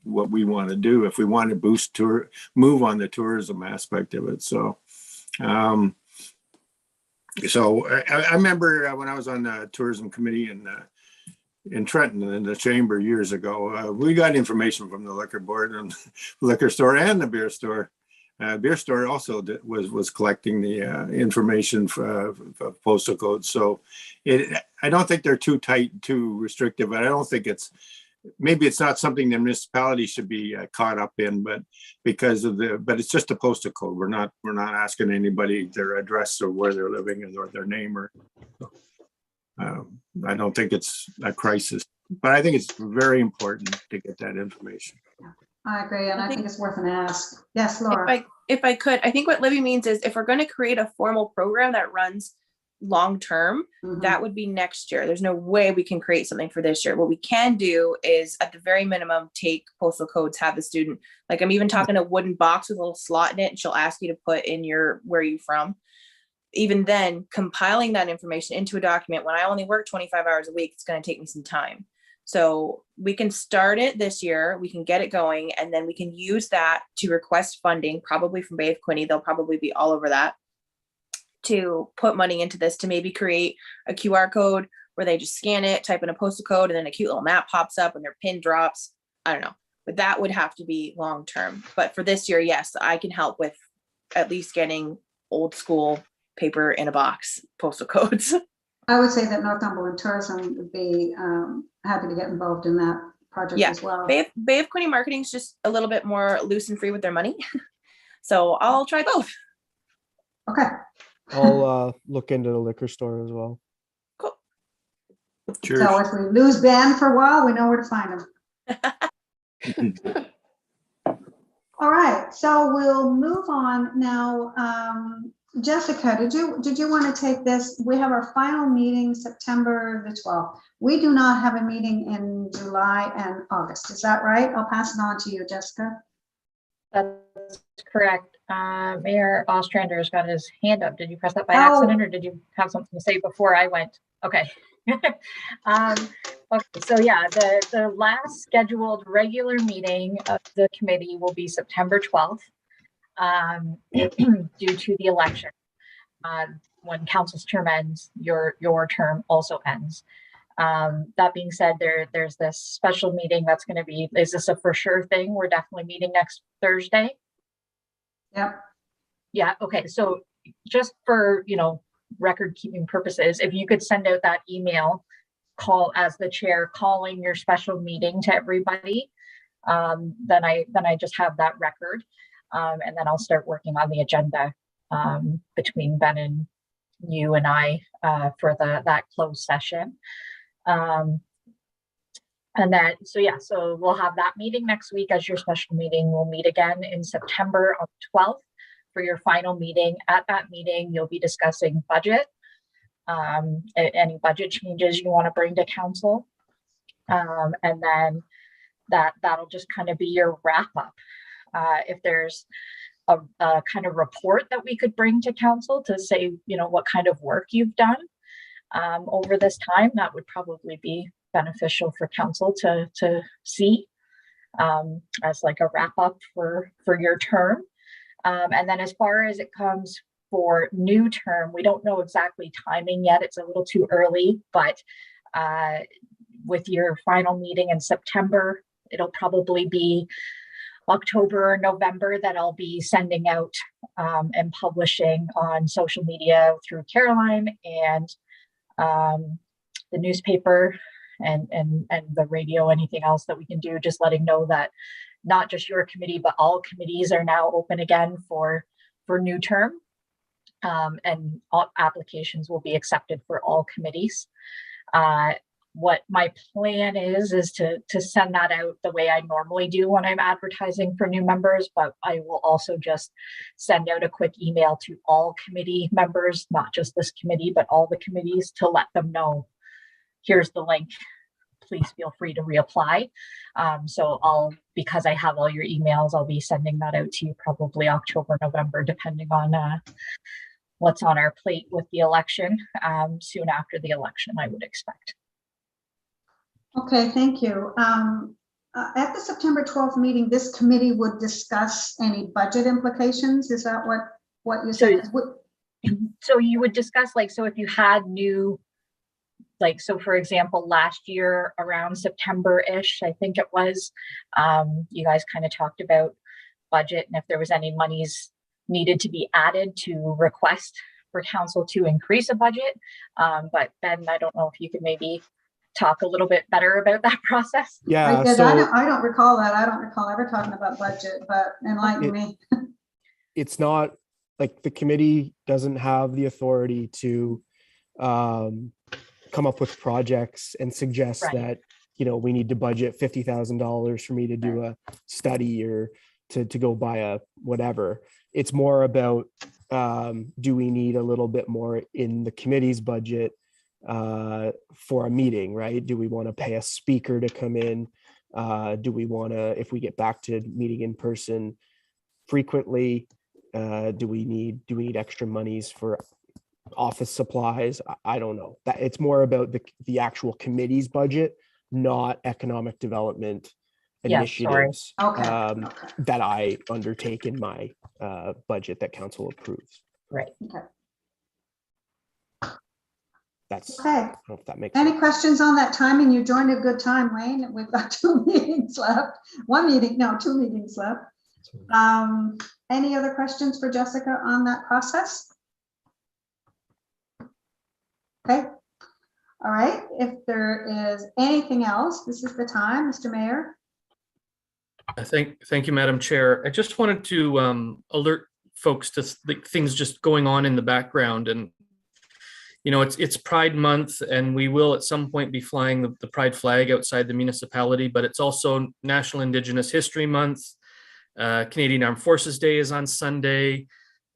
S4: what we want to do if we want to move on the tourism aspect of it. So I remember when I was on the tourism committee in Trenton in the chamber years ago, we got information from the liquor board and liquor store and the beer store. Beer store also was collecting the information for postal codes. So I don't think they're too tight, too restrictive. I don't think maybe it's not something the municipality should be caught up in, but but it's just a postal code. We're not asking anybody their address or where they're living or their name, or I don't think it's a crisis, but I think it's very important to get that information.
S2: I agree, and I think it's worth an ask. Yes, Laura.
S12: If I could, I think what Libby means is if we're going to create a formal program that runs long term, that would be next year. There's no way we can create something for this year. What we can do is, at the very minimum, take postal codes, have the student, like I'm even talking a wooden box with a little slot in it, and she'll ask you to put in where you from. Even then, compiling that information into a document, when I only work 25 hours a week, it's going to take me some time. So we can start it this year, we can get it going, and then we can use that to request funding, probably from Bay of Quinte. They'll probably be all over that, to put money into this, to maybe create a QR code where they just scan it, type in a postal code, and then a cute little map pops up and their pin drops. I don't know, but that would have to be long-term. But for this year, yes, I can help with at least getting old school paper in a box postal codes.
S2: I would say that Northumberland Tourism would be happy to get involved in that project as well.
S12: Bay of Quinte Marketing is just a little bit more loose and free with their money. So I'll try both.
S2: Okay.
S8: I'll look into the liquor store as well.
S12: Cool.
S4: Cheers.
S2: So if we lose Ben for a while, we know where to find him. All right, so we'll move on now. Jessica, did you want to take this? We have our final meeting September the 12th. We do not have a meeting in July and August. Is that right? I'll pass it on to you, Jessica.
S1: That's correct. Mayor Ostrander's got his hand up. Did you press that by
S2: Oh.
S1: accident, or did you have something to say before I went? Okay. Okay, so yeah, the last scheduled regular meeting of the committee will be September 12th, due to the election. When council's term ends, your term also ends. That being said, there's this special meeting that's going to be, is this a for sure thing? We're definitely meeting next Thursday.
S2: Yep.
S1: Yeah. Okay. So just for, record keeping purposes, if you could send out that email call as the chair calling your special meeting to everybody, then I just have that record. And then I'll start working on the agenda between Ben and you and I for that closed session. And then, so we'll have that meeting next week as your special meeting. We'll meet again in September on the 12th for your final meeting. At that meeting, you'll be discussing budget, any budget changes you want to bring to council. And then that'll just kind of be your wrap up. If there's a kind of report that we could bring to council to say, what kind of work you've done over this time, that would probably be beneficial for council to see as like a wrap up for your term. And then as far as it comes for new term, we don't know exactly timing yet. It's a little too early, but with your final meeting in September, it'll probably be October or November that I'll be sending out and publishing on social media through Caroline and the newspaper and the radio, anything else that we can do, just letting know that not just your committee, but all committees are now open again for new term. And all applications will be accepted for all committees. What my plan is to send that out the way I normally do when I'm advertising for new members, but I will also just send out a quick email to all committee members, not just this committee, but all the committees, to let them know, here's the link, please feel free to reapply. So because I have all your emails, I'll be sending that out to you probably October, November, depending on what's on our plate with the election. Soon after the election, I would expect.
S2: Okay, thank you. At the September 12th meeting, this committee would discuss any budget implications. Is that what you said?
S1: So you would discuss, so if you had new, so for example, last year around September-ish, I think it was, you guys kind of talked about budget and if there was any monies needed to be added to request for council to increase a budget. But Ben, I don't know if you could maybe talk a little bit better about that process.
S8: Yeah,
S2: I don't recall that. I don't recall ever talking about budget, but enlighten me.
S8: It's not like the committee doesn't have the authority to come up with projects and suggest that, we need to budget $50,000 for me to do a study or to go buy a whatever. It's more about, do we need a little bit more in the committee's budget for a meeting, right? Do we want to pay a speaker to come in? Do we want to, if we get back to meeting in person frequently, do we need extra monies for office supplies? I don't know. That it's more about the actual committee's budget, not economic development initiatives that I undertake in my budget that council approves.
S1: Right.
S2: Okay.
S8: That's
S2: okay.
S8: I don't know if that makes
S2: Any
S8: sense.
S2: questions on that timing? You joined a good time, Wayne. We've got 2 meetings left. 2 meetings left. Any other questions for Jessica on that process? Okay. All right. If there is anything else, this is the time, Mr. Mayor.
S3: Thank you, Madam Chair. I just wanted to alert folks to things just going on in the background. And it's Pride Month, and we will at some point be flying the Pride flag outside the municipality, but it's also National Indigenous History Month. Canadian Armed Forces Day is on Sunday.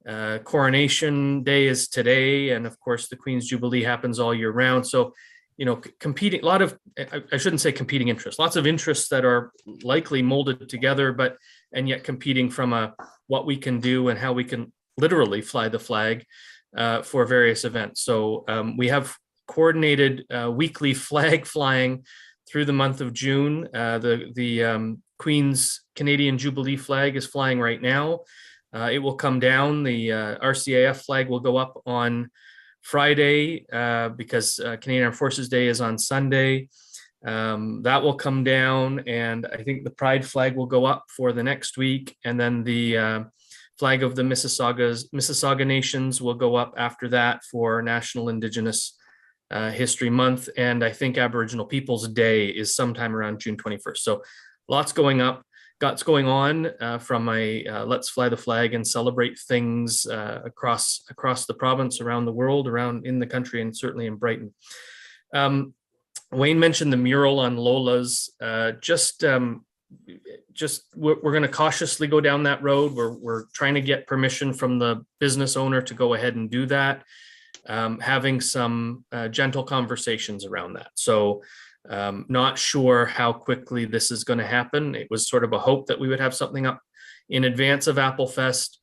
S3: Coronation Day is today. And of course, the Queen's Jubilee happens all year round. So competing, a lot of, I shouldn't say competing interests, lots of interests that are likely molded together, and yet competing from what we can do and how we can literally fly the flag for various events. So we have coordinated weekly flag flying through the month of June. The Queen's Canadian Jubilee flag is flying right now. It will come down. The RCAF flag will go up on Friday because Canadian Armed Forces Day is on Sunday. That will come down, and I think the Pride flag will go up for the next week, and then the flag of the Mississauga Nations will go up after that for National Indigenous History Month, and I think Aboriginal Peoples Day is sometime around June 21st. So lots going on from a let's fly the flag and celebrate things across the province, around the world, around in the country, and certainly in Brighton. Wayne mentioned the mural on Lola's. We're going to cautiously go down that road. We're trying to get permission from the business owner to go ahead and do that, having some gentle conversations around that. So not sure how quickly this is going to happen. It was sort of a hope that we would have something up in advance of Applefest.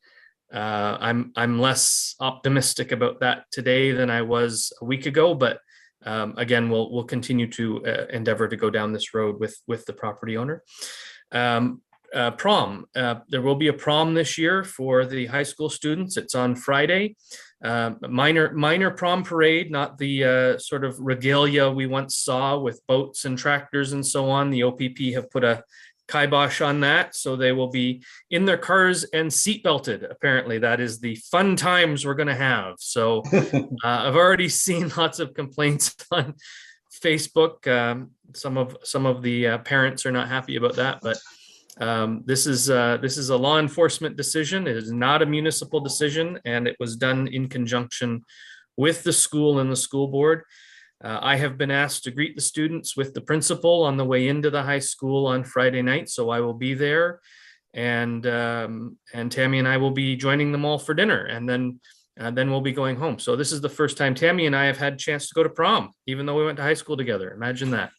S3: I'm less optimistic about that today than I was a week ago, but again, we'll continue to endeavor to go down this road with the property owner. Prom. There will be a prom this year for the high school students. It's on Friday. Minor prom parade, not the sort of regalia we once saw with boats and tractors and so on. The OPP have put a kibosh on that, so they will be in their cars and seatbelted. Apparently, that is the fun times we're going to have. So I've already seen lots of complaints on Facebook. Some of the parents are not happy about that, but this is a law enforcement decision. It is not a municipal decision, and it was done in conjunction with the school and the school board. I have been asked to greet the students with the principal on the way into the high school on Friday night, so I will be there, and Tammy and I will be joining them all for dinner, and then we'll be going home. So this is the first time Tammy and I have had a chance to go to prom, even though we went to high school together. Imagine that.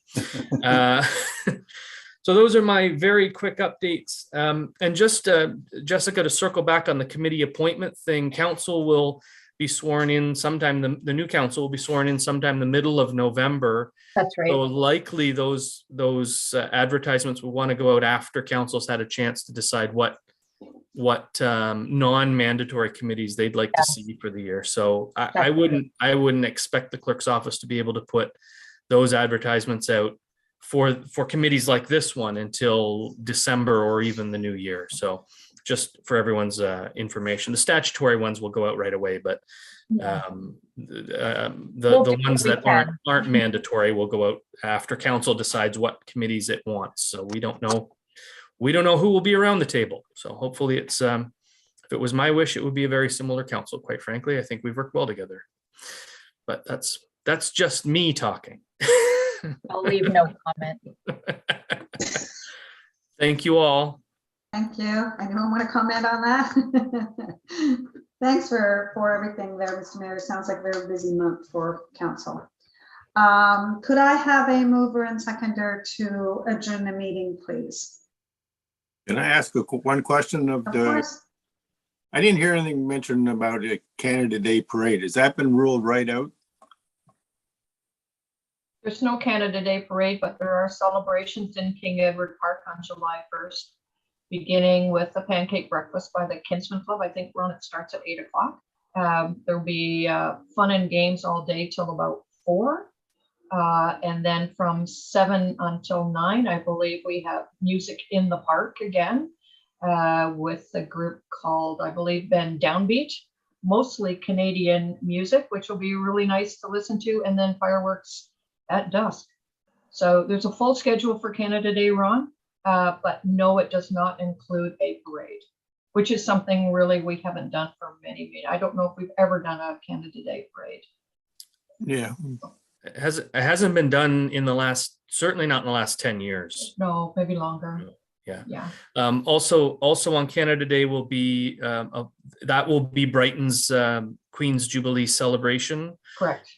S3: So those are my very quick updates. And just Jessica, to circle back on the committee appointment thing, council will be sworn in sometime. The new council will be sworn in sometime the middle of November.
S1: That's right.
S3: So likely those advertisements will want to go out after council's had a chance to decide what non-mandatory committees they'd like to see for the year. So I wouldn't expect the clerk's office to be able to put those advertisements out for committees like this one until December or even the new year. So just for everyone's information, the statutory ones will go out right away, but the ones that aren't mandatory will go out after council decides what committees it wants. So we don't know who will be around the table. So hopefully it's if it was my wish, it would be a very similar council. Quite frankly, I think we've worked well together, but that's just me talking.
S1: I'll leave no comment.
S3: Thank you all.
S2: Thank you. Anyone want to comment on that? Thanks for everything there, Mr. Mayor. Sounds like a very busy month for council. Could I have a mover and seconder to adjourn the meeting, please?
S4: Can I ask one question of
S2: course.
S4: I didn't hear anything mentioned about a Canada Day parade. Has that been ruled right out?
S7: There's no Canada Day parade, but there are celebrations in King Edward Park on July 1st, beginning with a pancake breakfast by the Kinsman Club. I think it starts at 8 o'clock. There'll be fun and games all day till about 4. And then from 7 until 9, I believe we have music in the park again with a group called, I believe, Ben Downbeat, mostly Canadian music, which will be really nice to listen to, and then fireworks at dusk. So there's a full schedule for Canada Day, Ron, but no, it does not include a parade, which is something really we haven't done for many. I don't know if we've ever done a Canada Day parade.
S4: Yeah.
S3: It hasn't been done certainly not in the last 10 years.
S7: No, maybe longer.
S3: Yeah. Also on Canada Day will be that will be Brighton's Queen's Jubilee celebration.
S7: Correct.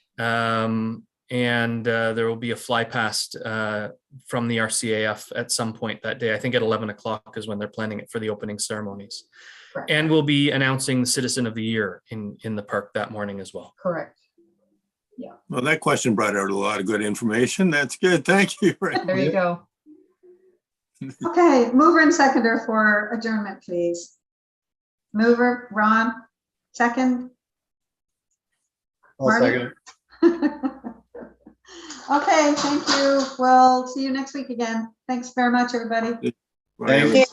S3: And there will be a fly past from the RCAF at some point that day. I think at 11 o'clock is when they're planning it for the opening ceremonies.
S7: Correct.
S3: And we'll be announcing the Citizen of the Year in the park that morning as well.
S7: Correct.
S4: Well, that question brought out a lot of good information. That's good. Thank you.
S7: There you go.
S2: Okay, mover and seconder for adjournment, please. Mover, Ron, second.
S11: I'll
S2: Marty?
S11: second it.
S2: Okay, thank you. We'll see you next week again. Thanks very much, everybody.
S4: Thank you.